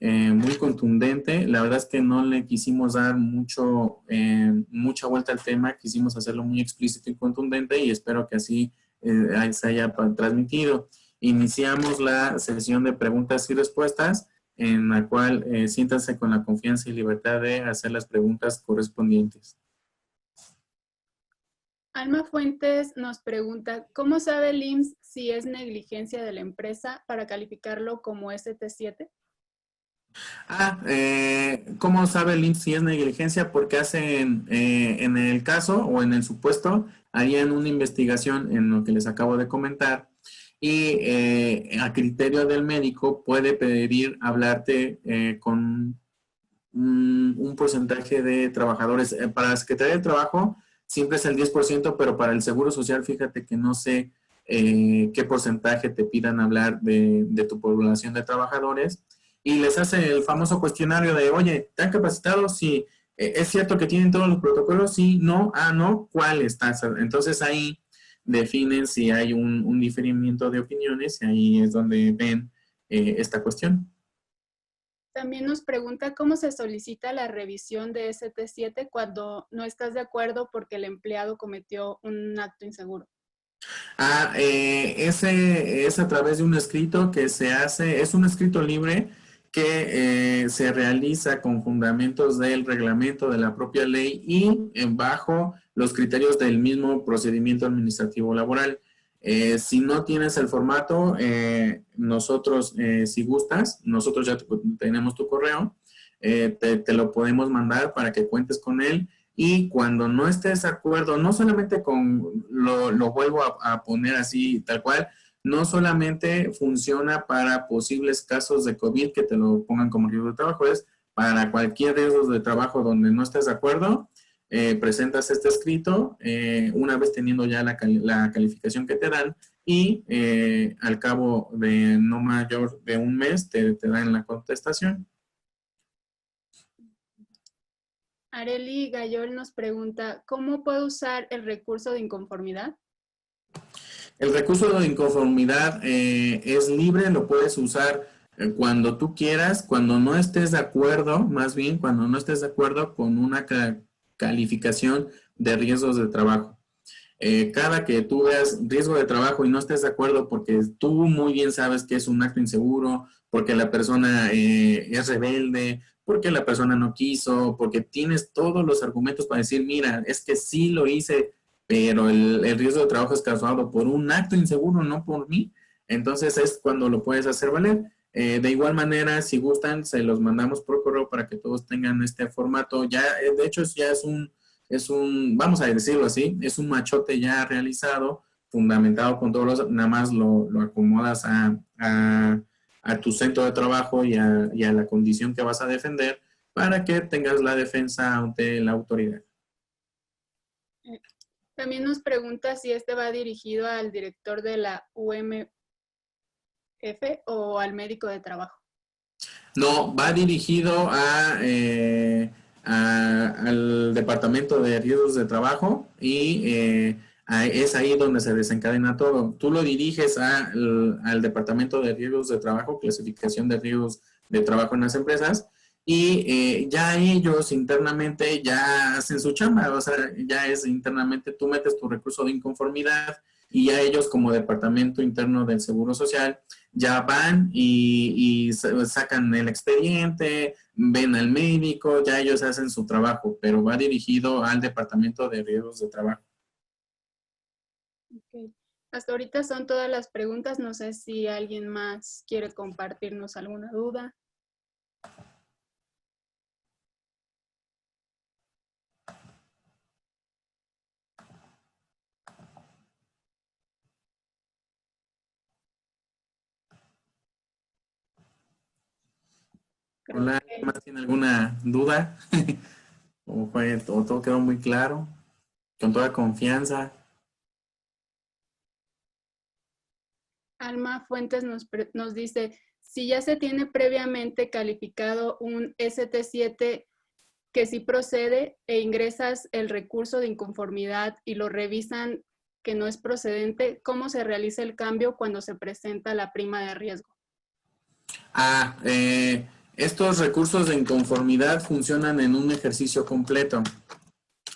muy contundente. La verdad es que no le quisimos dar mucha vuelta al tema. Quisimos hacerlo muy explícito y contundente y espero que así se haya transmitido. Iniciamos la sesión de preguntas y respuestas en la cual siéntanse con la confianza y libertad de hacer las preguntas correspondientes. Alma Fuentes nos pregunta, ¿cómo sabe el IMSS si es negligencia de la empresa para calificarlo como ST7? ¿Cómo sabe el IMSS si es negligencia? Porque hacen, en el caso o en el supuesto, harían una investigación en lo que les acabo de comentar y a criterio del médico puede pedir hablarte con un porcentaje de trabajadores. Para la Secretaría de Trabajo siempre es el 10%, pero para el Seguro Social, fíjate que no sé qué porcentaje te pidan hablar de tu población de trabajadores y les hace el famoso cuestionario de, oye, ¿te han capacitado? Sí. ¿Es cierto que tienen todos los protocolos? Sí, no, no, ¿cuál está? Entonces ahí definen si hay un diferimiento de opiniones y ahí es donde ven esta cuestión. También nos pregunta cómo se solicita la revisión de ST7 cuando no estás de acuerdo porque el empleado cometió un acto inseguro. Ese es a través de un escrito que se hace, es un escrito libre que se realiza con fundamentos del reglamento de la propia ley y bajo los criterios del mismo procedimiento administrativo laboral. Si no tienes el formato, nosotros, si gustas, nosotros ya tenemos tu correo, te lo podemos mandar para que cuentes con él y cuando no estés de acuerdo, no solamente con, lo vuelvo a poner así tal cual, no solamente funciona para posibles casos de COVID que te lo pongan como riesgo de trabajo, es para cualquier riesgo de trabajo donde no estés de acuerdo, presentas este escrito, una vez teniendo ya la calificación que te dan y al cabo de no mayor de un mes te dan la contestación. Areli Gayol nos pregunta, ¿cómo puedo usar el recurso de inconformidad? El recurso de inconformidad es libre, lo puedes usar cuando tú quieras, cuando no estés de acuerdo, más bien cuando no estés de acuerdo con una calificación de riesgos de trabajo. Cada que tú veas riesgo de trabajo y no estés de acuerdo porque tú muy bien sabes que es un acto inseguro, porque la persona es rebelde, porque la persona no quiso, porque tienes todos los argumentos para decir, mira, es que sí lo hice, pero el riesgo de trabajo es causado por un acto inseguro, no por mí. Entonces es cuando lo puedes hacer valer. De igual manera, si gustan, se los mandamos por correo para que todos tengan este formato. Ya, de hecho, ya vamos a decirlo así, es un machote ya realizado, fundamentado con todos los, nada más lo acomodas a tu centro de trabajo y a la condición que vas a defender para que tengas la defensa ante la autoridad. También nos pregunta si este va dirigido al director de la UMF o al médico de trabajo. No, va dirigido al Departamento de Riesgos de Trabajo y es ahí donde se desencadena todo. Tú lo diriges al Departamento de Riesgos de Trabajo, clasificación de riesgos de trabajo en las empresas, y ya ellos internamente ya hacen su chamba, o sea, ya es internamente, tú metes tu recurso de inconformidad y ya ellos como Departamento Interno del Seguro Social ya van y sacan el expediente, ven al médico, ya ellos hacen su trabajo, pero va dirigido al Departamento de Riesgos de Trabajo. Okay. Hasta ahorita son todas las preguntas. No sé si alguien más quiere compartirnos alguna duda. Hola, ¿más tiene alguna duda? ¿O todo quedó muy claro? Con toda confianza. Alma Fuentes nos dice, si ya se tiene previamente calificado un ST7 que sí procede e ingresas el recurso de inconformidad y lo revisan que no es procedente, ¿cómo se realiza el cambio cuando se presenta la prima de riesgo? Estos recursos de inconformidad funcionan en un ejercicio completo.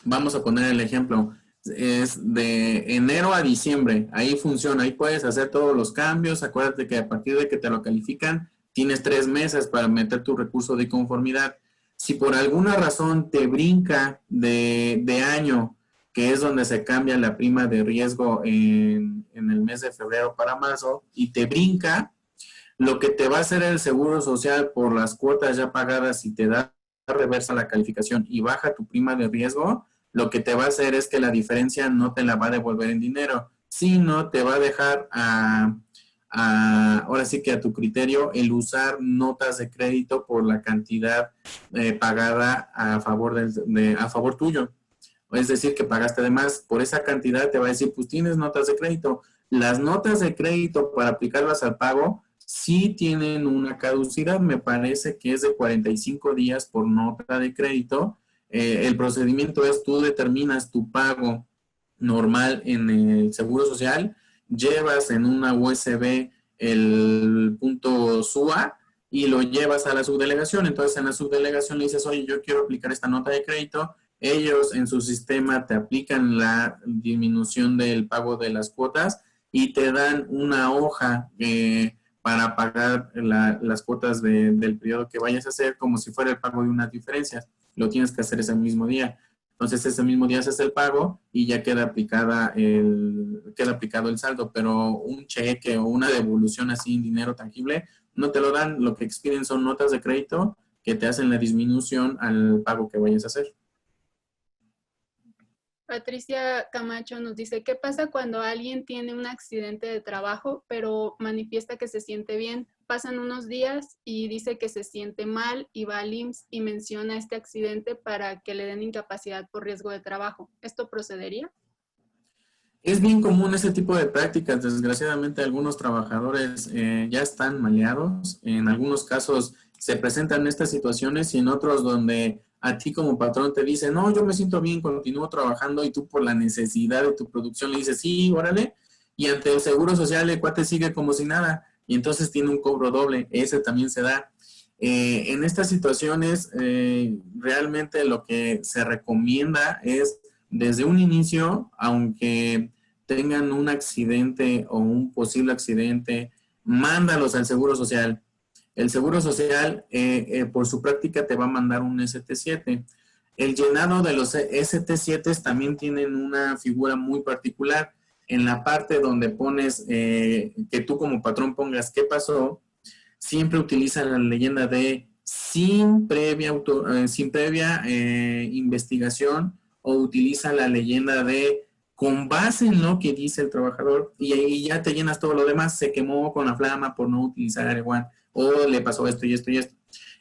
Vamos a poner el ejemplo. Es de enero a diciembre. Ahí funciona. Ahí puedes hacer todos los cambios. Acuérdate que a partir de que te lo califican, tienes 3 meses para meter tu recurso de inconformidad. Si por alguna razón te brinca de año, que es donde se cambia la prima de riesgo en el mes de febrero para marzo, y te brinca, lo que te va a hacer el Seguro Social por las cuotas ya pagadas y te da reversa la calificación y baja tu prima de riesgo, lo que te va a hacer es que la diferencia no te la va a devolver en dinero, sino te va a dejar ahora sí que a tu criterio el usar notas de crédito por la cantidad pagada a favor tuyo. Es decir, que pagaste de más. Por esa cantidad te va a decir, pues tienes notas de crédito. Las notas de crédito para aplicarlas al pago sí tienen una caducidad, me parece que es de 45 días por nota de crédito. El procedimiento es tú determinas tu pago normal en el Seguro Social, llevas en una USB el punto SUA y lo llevas a la subdelegación. Entonces en la subdelegación le dices, oye, yo quiero aplicar esta nota de crédito. Ellos en su sistema te aplican la disminución del pago de las cuotas y te dan una hoja para pagar las cuotas del periodo que vayas a hacer como si fuera el pago de unas diferencias. Lo tienes que hacer ese mismo día. Entonces ese mismo día haces el pago y ya queda aplicado el saldo, pero un cheque o una devolución así en dinero tangible no te lo dan. Lo que expiden son notas de crédito que te hacen la disminución al pago que vayas a hacer. Patricia Camacho nos dice, ¿qué pasa cuando alguien tiene un accidente de trabajo, pero manifiesta que se siente bien? Pasan unos días y dice que se siente mal y va al IMSS y menciona este accidente para que le den incapacidad por riesgo de trabajo. ¿Esto procedería? Es bien común ese tipo de prácticas. Desgraciadamente, algunos trabajadores ya están maleados. En algunos casos se presentan estas situaciones y en otros donde a ti como patrón te dicen, no, yo me siento bien, continúo trabajando y tú por la necesidad de tu producción le dices, sí, órale. Y ante el Seguro Social el cuate sigue como si nada y entonces tiene un cobro doble. Ese también se da. En estas situaciones realmente lo que se recomienda es desde un inicio, aunque tengan un accidente o un posible accidente, mándalos al Seguro Social. El Seguro Social, por su práctica, te va a mandar un ST7. El llenado de los ST7 también tienen una figura muy particular. En la parte donde pones, que tú como patrón pongas qué pasó, siempre utiliza la leyenda de sin previa investigación, o utiliza la leyenda de con base en lo que dice el trabajador, y ahí ya te llenas todo lo demás. Se quemó con la flama por no utilizar Areguán, o le pasó esto y esto y esto.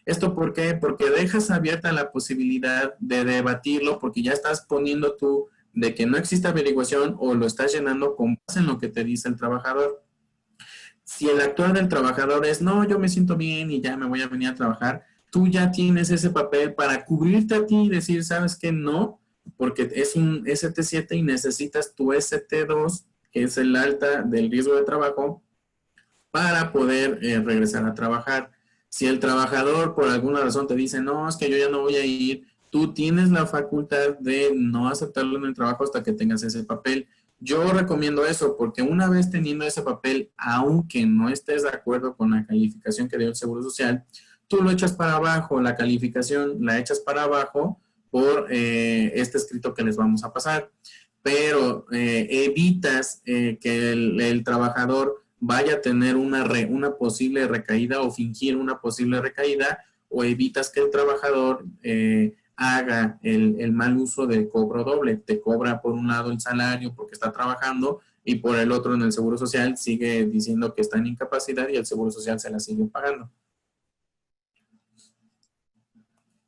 ¿Esto por qué? Porque dejas abierta la posibilidad de debatirlo, porque ya estás poniendo tú de que no existe averiguación, o lo estás llenando con base en lo que te dice el trabajador. Si el actuar del trabajador es, no, yo me siento bien y ya me voy a venir a trabajar, tú ya tienes ese papel para cubrirte a ti y decir, ¿sabes qué? No, porque es un ST7 y necesitas tu ST2, que es el alta del riesgo de trabajo, para poder regresar a trabajar. Si el trabajador por alguna razón te dice, no, es que yo ya no voy a ir, tú tienes la facultad de no aceptarlo en el trabajo hasta que tengas ese papel. Yo recomiendo eso, porque una vez teniendo ese papel, aunque no estés de acuerdo con la calificación que dio el Seguro Social, tú lo echas para abajo, la calificación la echas para abajo por este escrito que les vamos a pasar. Pero evitas que el trabajador vaya a tener una posible recaída, o fingir una posible recaída, o evitas que el trabajador haga el mal uso del cobro doble. Te cobra por un lado el salario porque está trabajando, y por el otro en el Seguro Social sigue diciendo que está en incapacidad y el Seguro Social se la sigue pagando.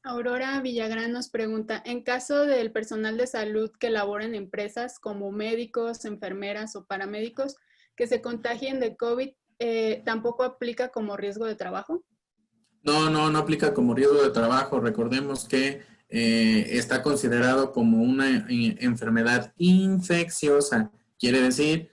Aurora Villagrán nos pregunta, en caso del personal de salud que labora en empresas como médicos, enfermeras o paramédicos que se contagien de COVID, ¿tampoco aplica como riesgo de trabajo? No aplica como riesgo de trabajo. Recordemos que está considerado como una enfermedad infecciosa. Quiere decir,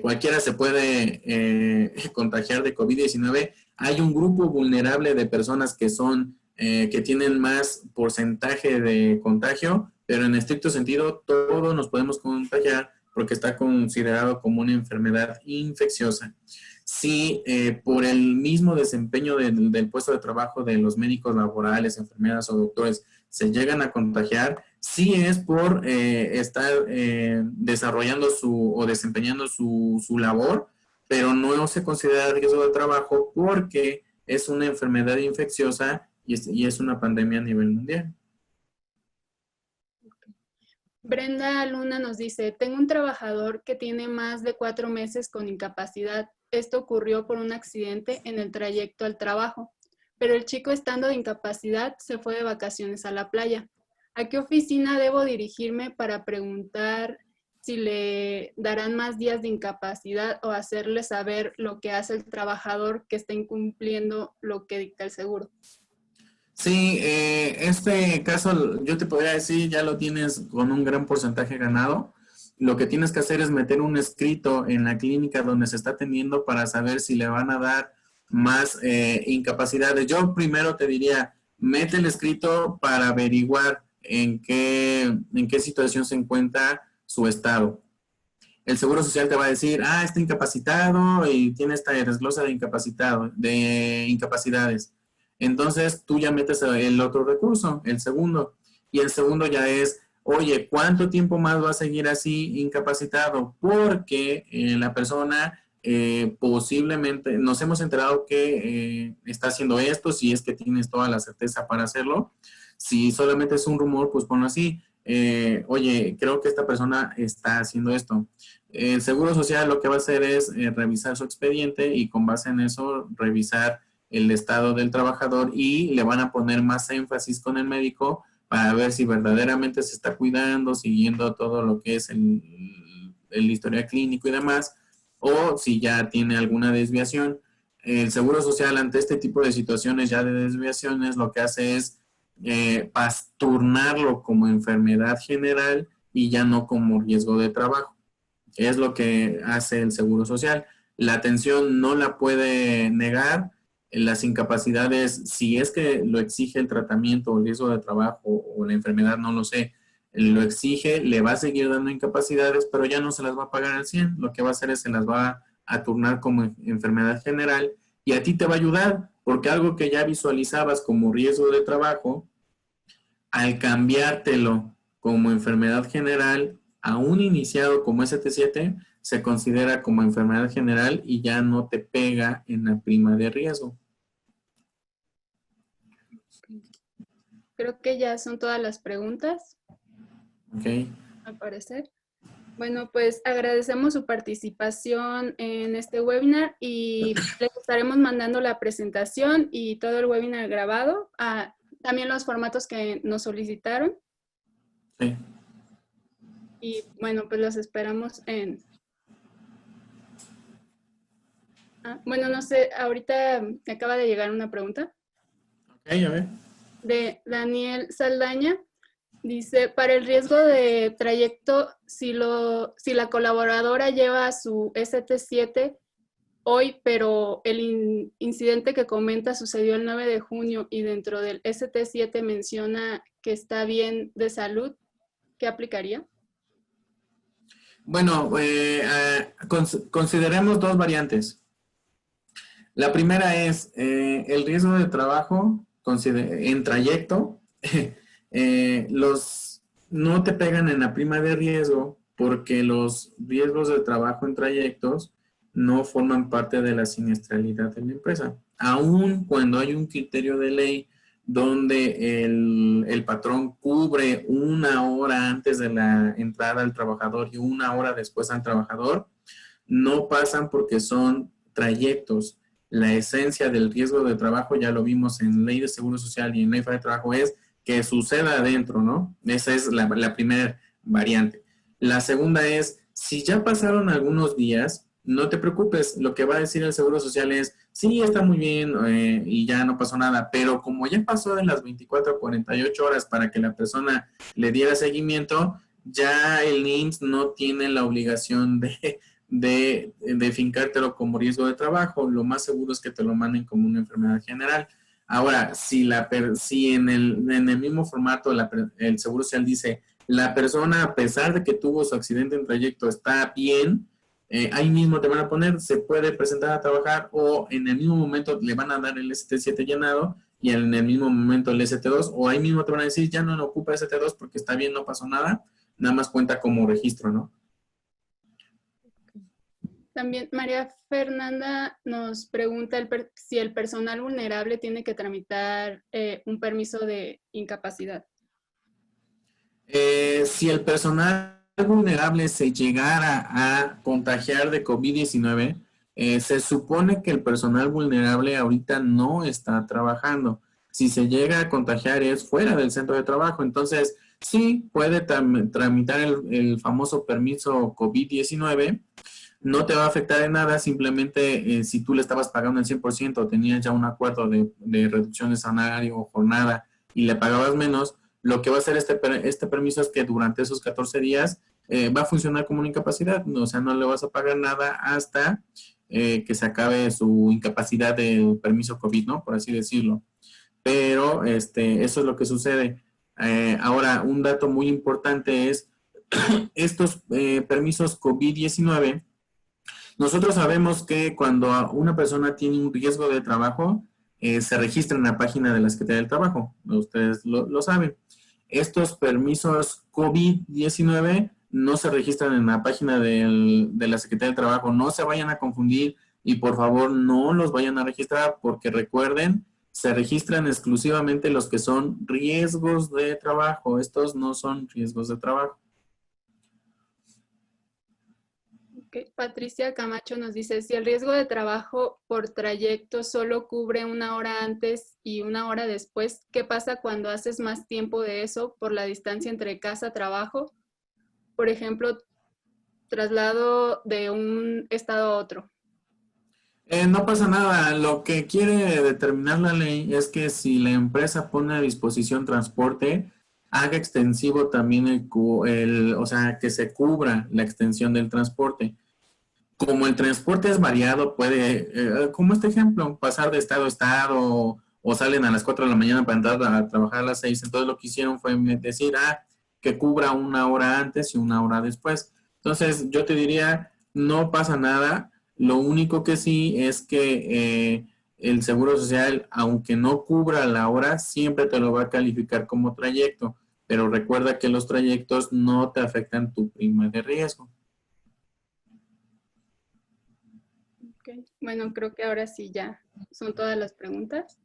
cualquiera se puede contagiar de COVID-19. Hay un grupo vulnerable de personas que tienen más porcentaje de contagio, pero en estricto sentido todos nos podemos contagiar porque está considerado como una enfermedad infecciosa. Si por el mismo desempeño del puesto de trabajo de los médicos laborales, enfermeras o doctores se llegan a contagiar, sí es por estar desarrollando o desempeñando su labor, pero no se considera riesgo de trabajo porque es una enfermedad infecciosa y es una pandemia a nivel mundial. Brenda Luna nos dice, tengo un trabajador que tiene más de 4 meses con incapacidad. Esto ocurrió por un accidente en el trayecto al trabajo, pero el chico, estando de incapacidad, se fue de vacaciones a la playa. ¿A qué oficina debo dirigirme para preguntar si le darán más días de incapacidad, o hacerle saber lo que hace el trabajador que está incumpliendo lo que dicta el seguro? Sí, este caso yo te podría decir, ya lo tienes con un gran porcentaje ganado. Lo que tienes que hacer es meter un escrito en la clínica donde se está atendiendo para saber si le van a dar más incapacidades. Yo primero te diría, mete el escrito para averiguar en qué situación se encuentra su estado. El Seguro Social te va a decir, está incapacitado y tiene esta desglosa de incapacidades. Entonces tú ya metes el otro recurso, el segundo. Y el segundo ya es, oye, ¿cuánto tiempo más va a seguir así incapacitado? Porque la persona posiblemente, nos hemos enterado que está haciendo esto, si es que tienes toda la certeza para hacerlo. Si solamente es un rumor, pues ponlo así. Oye, creo que esta persona está haciendo esto. El Seguro Social lo que va a hacer es revisar su expediente y con base en eso revisar el estado del trabajador, y le van a poner más énfasis con el médico para ver si verdaderamente se está cuidando, siguiendo todo lo que es el historial clínico y demás, o si ya tiene alguna desviación. El Seguro Social, ante este tipo de situaciones ya de desviaciones, lo que hace es turnarlo como enfermedad general y ya no como riesgo de trabajo. Es lo que hace el Seguro Social. La atención no la puede negar. Las incapacidades, si es que lo exige el tratamiento o el riesgo de trabajo o la enfermedad, no lo sé, lo exige, le va a seguir dando incapacidades, pero ya no se las va a pagar al 100. Lo que va a hacer es se las va a turnar como enfermedad general y a ti te va a ayudar, porque algo que ya visualizabas como riesgo de trabajo, al cambiártelo como enfermedad general, aún iniciado como ST7, se considera como enfermedad general y ya no te pega en la prima de riesgo. Creo que ya son todas las preguntas. Ok. Al parecer. Bueno, pues agradecemos su participación en este webinar y les estaremos mandando la presentación y todo el webinar grabado, también los formatos que nos solicitaron. Sí. Y bueno, pues los esperamos en... bueno, no sé, ahorita me acaba de llegar una pregunta. Ok, a ver. De Daniel Saldaña. Dice, para el riesgo de trayecto, si la colaboradora lleva su ST7 hoy, pero el incidente que comenta sucedió el 9 de junio y dentro del ST7 menciona que está bien de salud, ¿qué aplicaría? Bueno, consideremos dos variantes. La primera es el riesgo de trabajo en trayecto. No te pegan en la prima de riesgo porque los riesgos de trabajo en trayectos no forman parte de la siniestralidad de la empresa. Aun cuando hay un criterio de ley donde el patrón cubre 1 hora antes de la entrada al trabajador y 1 hora después al trabajador, no pasan porque son trayectos. La esencia del riesgo de trabajo, ya lo vimos en Ley de Seguro Social y en Ley Federal de Trabajo, es que suceda adentro, ¿no? Esa es la primera variante. La segunda es, si ya pasaron algunos días, no te preocupes, lo que va a decir el Seguro Social es, sí, está muy bien y ya no pasó nada, pero como ya pasó de las 24 a 48 horas para que la persona le diera seguimiento, ya el IMSS no tiene la obligación de fincártelo como riesgo de trabajo. Lo más seguro es que te lo manden como una enfermedad general. Ahora, si en el mismo formato el Seguro Social dice, la persona a pesar de que tuvo su accidente en trayecto está bien, ahí mismo te van a poner, se puede presentar a trabajar o en el mismo momento le van a dar el ST7 llenado y en el mismo momento el ST2 o ahí mismo te van a decir, ya no ocupa ST2 porque está bien, no pasó nada, nada más cuenta como registro, ¿no? También María Fernanda nos pregunta si el personal vulnerable tiene que tramitar un permiso de incapacidad. Si el personal vulnerable se llegara a contagiar de COVID-19, se supone que el personal vulnerable ahorita no está trabajando. Si se llega a contagiar es fuera del centro de trabajo. Entonces, sí puede tramitar el famoso permiso COVID-19. No te va a afectar en nada, simplemente si tú le estabas pagando el 100%, tenías ya un acuerdo de reducción de salario o jornada y le pagabas menos, lo que va a hacer este permiso es que durante esos 14 días va a funcionar como una incapacidad, o sea, no le vas a pagar nada hasta que se acabe su incapacidad de permiso COVID, ¿no? Por así decirlo. Pero eso es lo que sucede. Ahora, un dato muy importante es estos permisos COVID-19. Nosotros sabemos que cuando una persona tiene un riesgo de trabajo, se registra en la página de la Secretaría del Trabajo. Ustedes lo saben. Estos permisos COVID-19 no se registran en la página de la Secretaría del Trabajo. No se vayan a confundir y por favor no los vayan a registrar porque recuerden, se registran exclusivamente los que son riesgos de trabajo. Estos no son riesgos de trabajo. Okay. Patricia Camacho nos dice, si el riesgo de trabajo por trayecto solo cubre 1 hora antes y 1 hora después, ¿qué pasa cuando haces más tiempo de eso por la distancia entre casa y trabajo? Por ejemplo, traslado de un estado a otro. No pasa nada. Lo que quiere determinar la ley es que si la empresa pone a disposición transporte, haga extensivo también o sea, que se cubra la extensión del transporte. Como el transporte es variado, puede, como este ejemplo, pasar de estado a estado o salen a las 4 de la mañana para entrar a trabajar a las 6. Entonces lo que hicieron fue decir, que cubra una hora antes y una hora después. Entonces, yo te diría, no pasa nada. Lo único que sí es que el Seguro Social, aunque no cubra la hora, siempre te lo va a calificar como trayecto. Pero recuerda que los trayectos no te afectan tu prima de riesgo. Okay. Bueno, creo que ahora sí ya son todas las preguntas.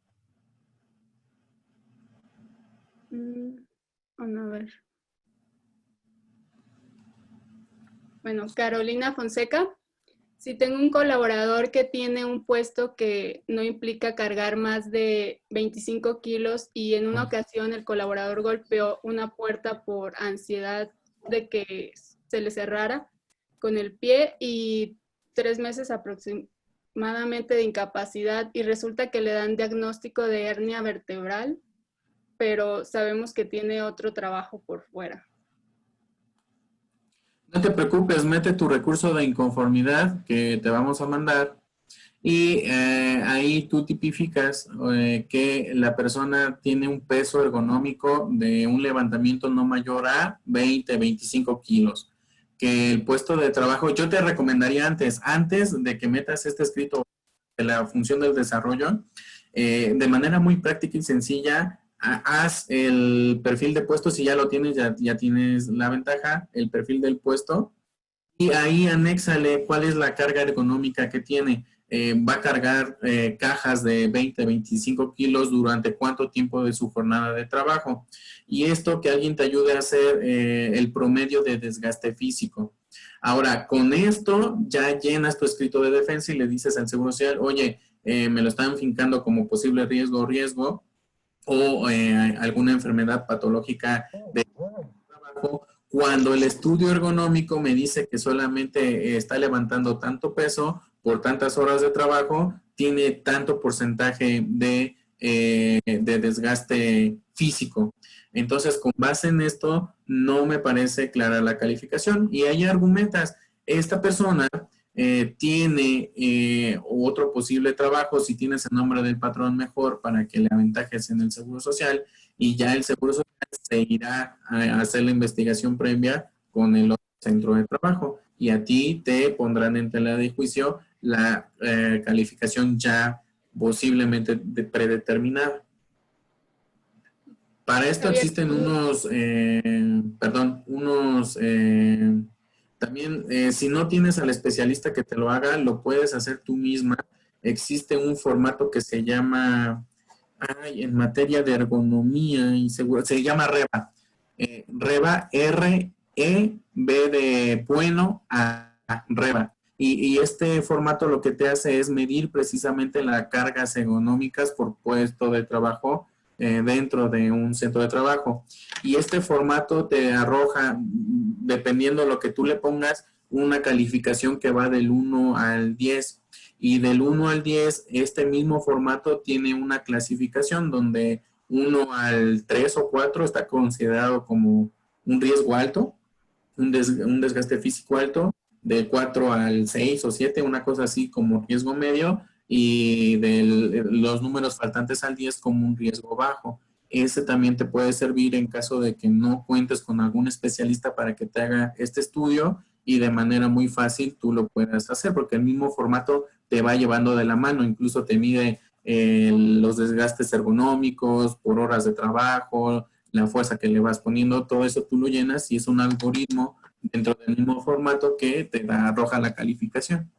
Vamos a ver. Bueno, Carolina Fonseca. Si tengo un colaborador que tiene un puesto que no implica cargar más de 25 kilos y en una ocasión el colaborador golpeó una puerta por ansiedad de que se le cerrara con el pie y 3 meses aproximadamente de incapacidad y resulta que le dan diagnóstico de hernia vertebral, pero sabemos que tiene otro trabajo por fuera. No te preocupes, mete tu recurso de inconformidad que te vamos a mandar y ahí tú tipificas que la persona tiene un peso ergonómico de un levantamiento no mayor a 20, 25 kilos. Que el puesto de trabajo, yo te recomendaría antes de que metas este escrito de la función del desarrollo, de manera muy práctica y sencilla, haz el perfil de puesto, si ya lo tienes, ya tienes la ventaja, el perfil del puesto, y ahí anéxale cuál es la carga ergonómica que tiene. Va a cargar cajas de 20, 25 kilos durante cuánto tiempo de su jornada de trabajo. Y esto que alguien te ayude a hacer el promedio de desgaste físico. Ahora, con esto ya llenas tu escrito de defensa y le dices al Seguro Social, oye, me lo están fincando como posible riesgo, o alguna enfermedad patológica de trabajo, cuando el estudio ergonómico me dice que solamente está levantando tanto peso por tantas horas de trabajo, tiene tanto porcentaje de desgaste físico. Entonces, con base en esto, no me parece clara la calificación. Y ahí argumentas, esta persona tiene otro posible trabajo, si tienes el nombre del patrón mejor para que le aventajes en el Seguro Social y ya el Seguro Social se irá a hacer la investigación previa con el otro centro de trabajo y a ti te pondrán en tela de juicio la calificación ya posiblemente predeterminada. Para esto existen también, si no tienes al especialista que te lo haga, lo puedes hacer tú misma. Existe un formato que se llama, en materia de ergonomía y seguridad, se llama REVA. REVA, R-E-B de bueno a REVA. Y este formato lo que te hace es medir precisamente las cargas ergonómicas por puesto de trabajo dentro de un centro de trabajo. Y este formato te arroja, dependiendo de lo que tú le pongas, una calificación que va del 1 al 10. Y del 1 al 10, este mismo formato tiene una clasificación donde 1 al 3 o 4 está considerado como un riesgo alto, un desgaste físico alto, de 4 al 6 o 7, una cosa así como riesgo medio, y de los números faltantes al 10 como un riesgo bajo. Ese también te puede servir en caso de que no cuentes con algún especialista para que te haga este estudio y de manera muy fácil tú lo puedas hacer, porque el mismo formato te va llevando de la mano, incluso te mide los desgastes ergonómicos por horas de trabajo, la fuerza que le vas poniendo, todo eso tú lo llenas y es un algoritmo dentro del mismo formato que te arroja la calificación.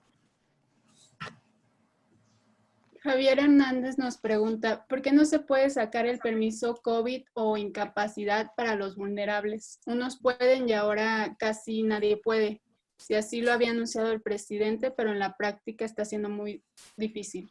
Javier Hernández nos pregunta, ¿por qué no se puede sacar el permiso COVID o incapacidad para los vulnerables? Unos pueden y ahora casi nadie puede. Si así lo había anunciado el presidente, pero en la práctica está siendo muy difícil.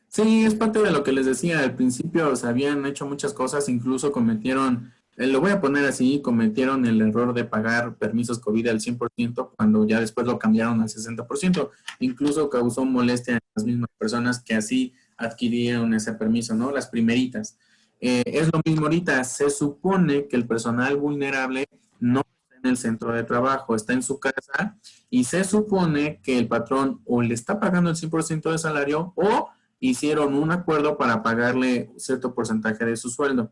Sí, es parte de lo que les decía. Al principio se habían hecho muchas cosas, incluso cometieron, lo voy a poner así, cometieron el error de pagar permisos COVID al 100% cuando ya después lo cambiaron al 60%. Incluso causó molestia a las mismas personas que así adquirieron ese permiso, ¿no? Las primeritas. Es lo mismo ahorita. Se supone que el personal vulnerable no está en el centro de trabajo, está en su casa y se supone que el patrón o le está pagando el 100% de salario o hicieron un acuerdo para pagarle un cierto porcentaje de su sueldo.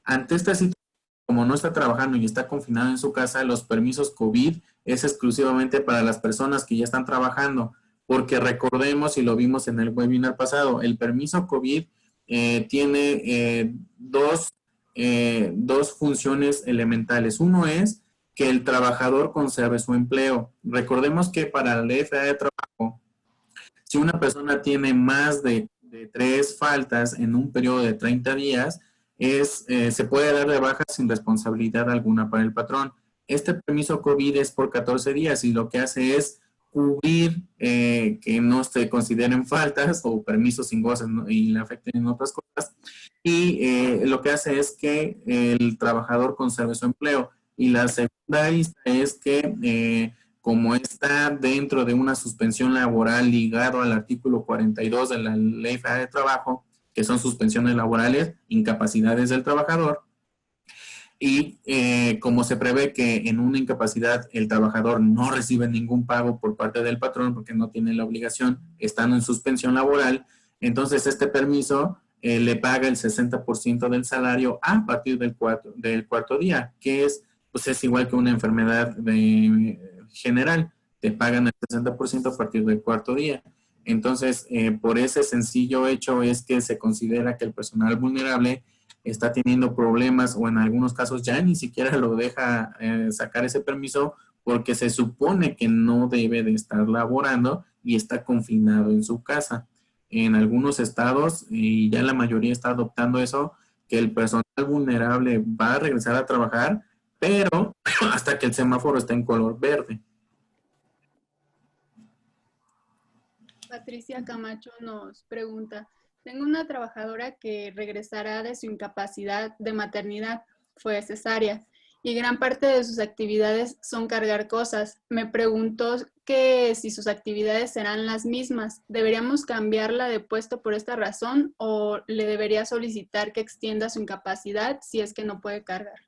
Ante esta situación, como no está trabajando y está confinado en su casa, los permisos COVID es exclusivamente para las personas que ya están trabajando, porque recordemos, y lo vimos en el webinar pasado, el permiso COVID tiene dos funciones elementales. Uno es que el trabajador conserve su empleo. Recordemos que para la ley federal de trabajo, si una persona tiene más de 3 faltas en un periodo de 30 días, se puede dar de baja sin responsabilidad alguna para el patrón. Este permiso COVID es por 14 días y lo que hace es cubrir que no se consideren faltas o permisos sin goce, ¿no? Y le afecten en otras cosas. Y lo que hace es que el trabajador conserve su empleo. Y la segunda lista es que como está dentro de una suspensión laboral ligado al artículo 42 de la Ley Federal de Trabajo, que son suspensiones laborales, incapacidades del trabajador, y como se prevé que en una incapacidad el trabajador no recibe ningún pago por parte del patrón porque no tiene la obligación, estando en suspensión laboral, entonces este permiso le paga el 60% del salario a partir del cuarto día, que pues es igual que una enfermedad general, te pagan el 60% a partir del cuarto día. Entonces, por ese sencillo hecho es que se considera que el personal vulnerable está teniendo problemas o en algunos casos ya ni siquiera lo deja sacar ese permiso porque se supone que no debe de estar laborando y está confinado en su casa. En algunos estados, y ya la mayoría está adoptando eso, que el personal vulnerable va a regresar a trabajar, pero hasta que el semáforo está en color verde. Patricia Camacho nos pregunta, tengo una trabajadora que regresará de su incapacidad de maternidad, fue cesárea, y gran parte de sus actividades son cargar cosas. Me preguntó que si sus actividades serán las mismas, ¿deberíamos cambiarla de puesto por esta razón o le debería solicitar que extienda su incapacidad si es que no puede cargar?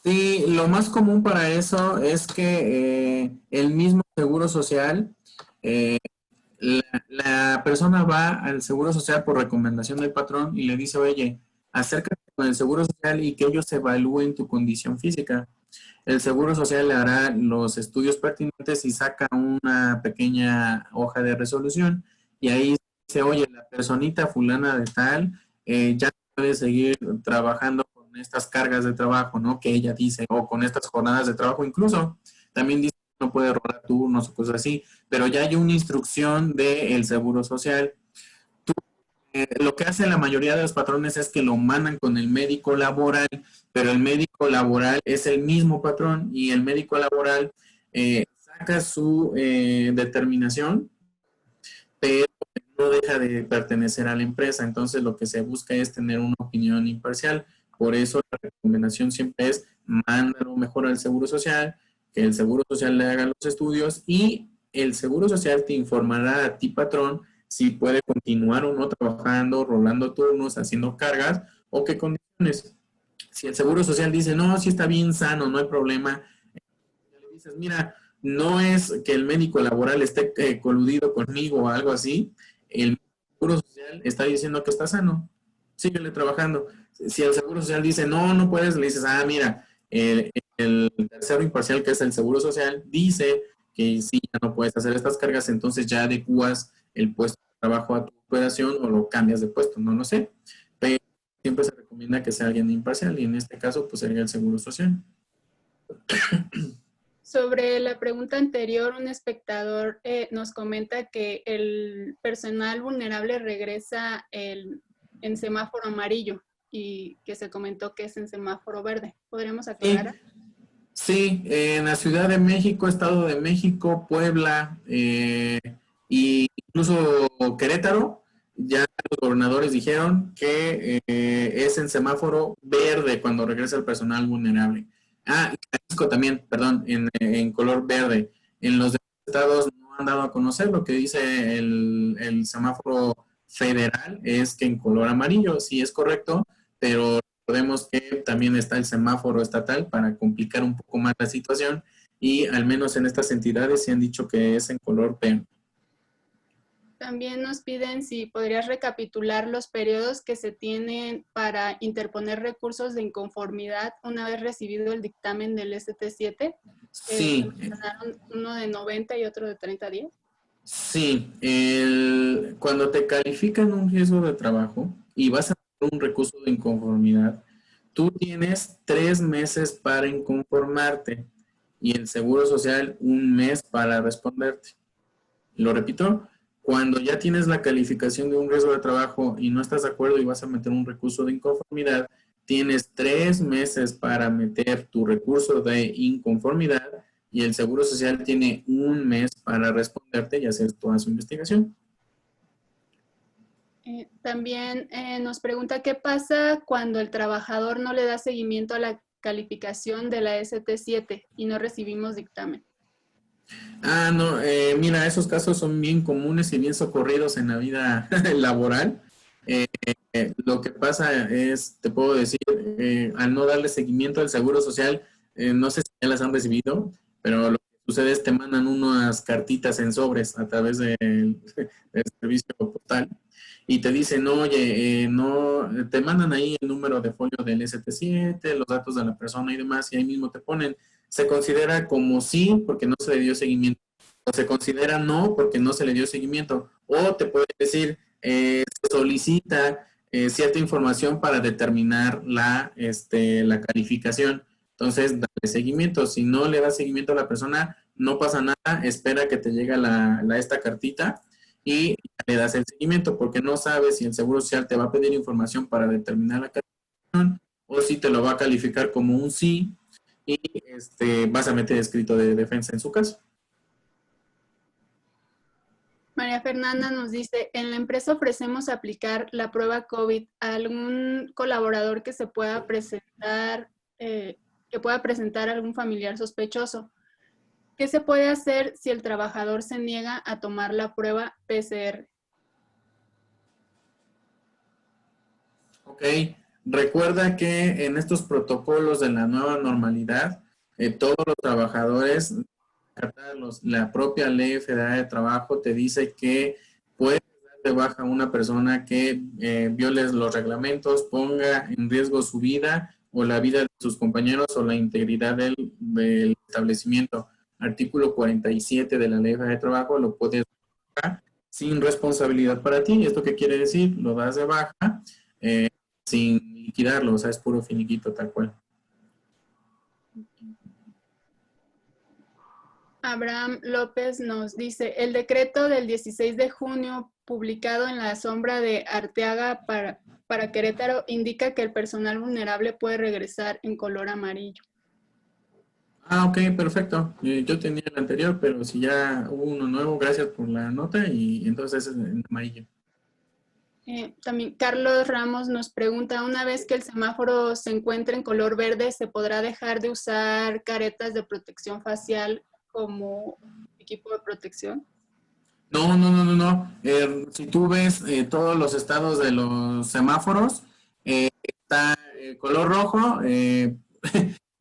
Sí, lo más común para eso es que el mismo Seguro Social, la persona va al Seguro Social por recomendación del patrón y le dice, oye, acércate con el Seguro Social y que ellos evalúen tu condición física. El Seguro Social le hará los estudios pertinentes y saca una pequeña hoja de resolución y ahí dice, oye, la personita fulana de tal ya puede seguir trabajando con estas cargas de trabajo, ¿no? Que ella dice, o con estas jornadas de trabajo, incluso también dice que no puede rolar turnos o cosas así, pero ya hay una instrucción del Seguro Social. Lo que hace la mayoría de los patrones es que lo mandan con el médico laboral, pero el médico laboral es el mismo patrón y el médico laboral saca su determinación, pero no deja de pertenecer a la empresa. Entonces lo que se busca es tener una opinión imparcial. Por eso la recomendación siempre es mándalo mejor al Seguro Social, que el Seguro Social le haga los estudios y el Seguro Social te informará a ti, patrón, si puede continuar o no trabajando, rolando turnos, haciendo cargas o qué condiciones. Si el Seguro Social dice, no, si está bien sano, no hay problema, le dices, mira, no es que el médico laboral esté coludido conmigo o algo así, el Seguro Social está diciendo que está sano, síguele trabajando. Si el Seguro Social dice, no, no puedes, le dices, mira, el tercero imparcial, que es el Seguro Social, dice que sí, ya no puedes hacer estas cargas, entonces ya adecuas el puesto de trabajo a tu operación o lo cambias de puesto, no lo sé. Pero siempre se recomienda que sea alguien imparcial y en este caso, pues sería el Seguro Social. Sobre la pregunta anterior, un espectador nos comenta que el personal vulnerable regresa en semáforo amarillo y que se comentó que es en semáforo verde. ¿Podríamos aclarar? Sí, en la Ciudad de México, Estado de México, Puebla y incluso Querétaro, ya los gobernadores dijeron que es en semáforo verde cuando regresa el personal vulnerable. Jalisco también, perdón, en color verde. En los demás estados no han dado a conocer. Lo que dice el semáforo federal es que en color amarillo, sí es correcto, pero recordemos que también está el semáforo estatal para complicar un poco más la situación y al menos en estas entidades se han dicho que es en color verde. También nos piden si podrías recapitular los periodos que se tienen para interponer recursos de inconformidad una vez recibido el dictamen del ST7. Sí, Mencionaron uno de 90 y otro de 30 días. sí. Cuando te califican un riesgo de trabajo y vas a hacer un recurso de inconformidad, tú tienes 3 meses para inconformarte y el Seguro Social 1 mes para responderte. Lo repito, cuando ya tienes la calificación de un riesgo de trabajo y no estás de acuerdo y vas a meter un recurso de inconformidad, tienes 3 meses para meter tu recurso de inconformidad y el Seguro Social tiene 1 mes para responderte y hacer toda su investigación. También nos pregunta qué pasa cuando el trabajador no le da seguimiento a la calificación de la ST7 y no recibimos dictamen. No, mira, esos casos son bien comunes y bien socorridos en la vida laboral. Lo que pasa es, te puedo decir, al no darle seguimiento al Seguro Social, no sé si ya las han recibido, pero lo que sucede es te mandan unas cartitas en sobres a través del servicio postal y te dicen, oye, no, te mandan ahí el número de folio del ST7, los datos de la persona y demás, y ahí mismo te ponen, se considera como sí porque no se le dio seguimiento, o se considera no porque no se le dio seguimiento, o te puede decir, se solicita cierta información para determinar la calificación. Entonces, dale seguimiento. Si no le das seguimiento a la persona, no pasa nada, espera que te llegue esta cartita y le das el seguimiento, porque no sabes si el Seguro Social te va a pedir información para determinar la calificación o si te lo va a calificar como un sí y vas a meter escrito de defensa en su caso. María Fernanda nos dice, en la empresa ofrecemos aplicar la prueba COVID a algún colaborador que se pueda presentar, algún familiar sospechoso. ¿Qué se puede hacer si el trabajador se niega a tomar la prueba PCR? Ok, recuerda que en estos protocolos de la nueva normalidad, todos los trabajadores, la propia Ley Federal de Trabajo te dice que puedes dar de baja a una persona que viole los reglamentos, ponga en riesgo su vida o la vida de sus compañeros o la integridad del establecimiento. Artículo 47 de la Ley Federal de Trabajo lo puedes bajar sin responsabilidad para ti. ¿Esto qué quiere decir? Lo das de baja sin liquidarlo, o sea, es puro finiquito tal cual. Abraham López nos dice, el decreto del 16 de junio publicado en la sombra de Arteaga para Querétaro indica que el personal vulnerable puede regresar en color amarillo. Ok, perfecto. Yo tenía el anterior, pero si ya hubo uno nuevo, gracias por la nota y entonces es en amarillo. También Carlos Ramos nos pregunta, una vez que el semáforo se encuentre en color verde, ¿se podrá dejar de usar caretas de protección facial como equipo de protección? No. Si tú ves todos los estados de los semáforos, está color rojo,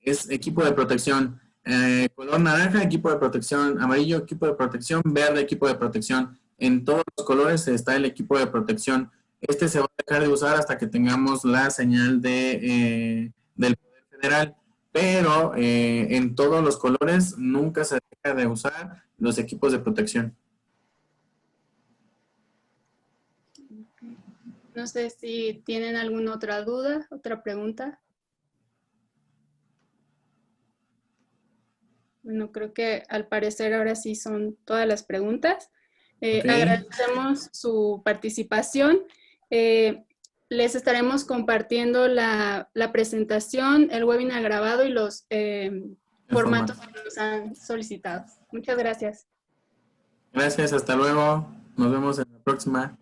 es equipo de protección. Color naranja, equipo de protección. Amarillo, equipo de protección. Verde, equipo de protección. En todos los colores está el equipo de protección. Se va a dejar de usar hasta que tengamos la señal del Poder Federal. Pero en todos los colores nunca se deja de usar los equipos de protección. No sé si tienen alguna otra duda, otra pregunta. Bueno, creo que al parecer ahora sí son todas las preguntas. Agradecemos su participación. Les estaremos compartiendo la presentación, el webinar grabado y los formatos que nos han solicitado. Muchas gracias. Gracias, hasta luego. Nos vemos en la próxima.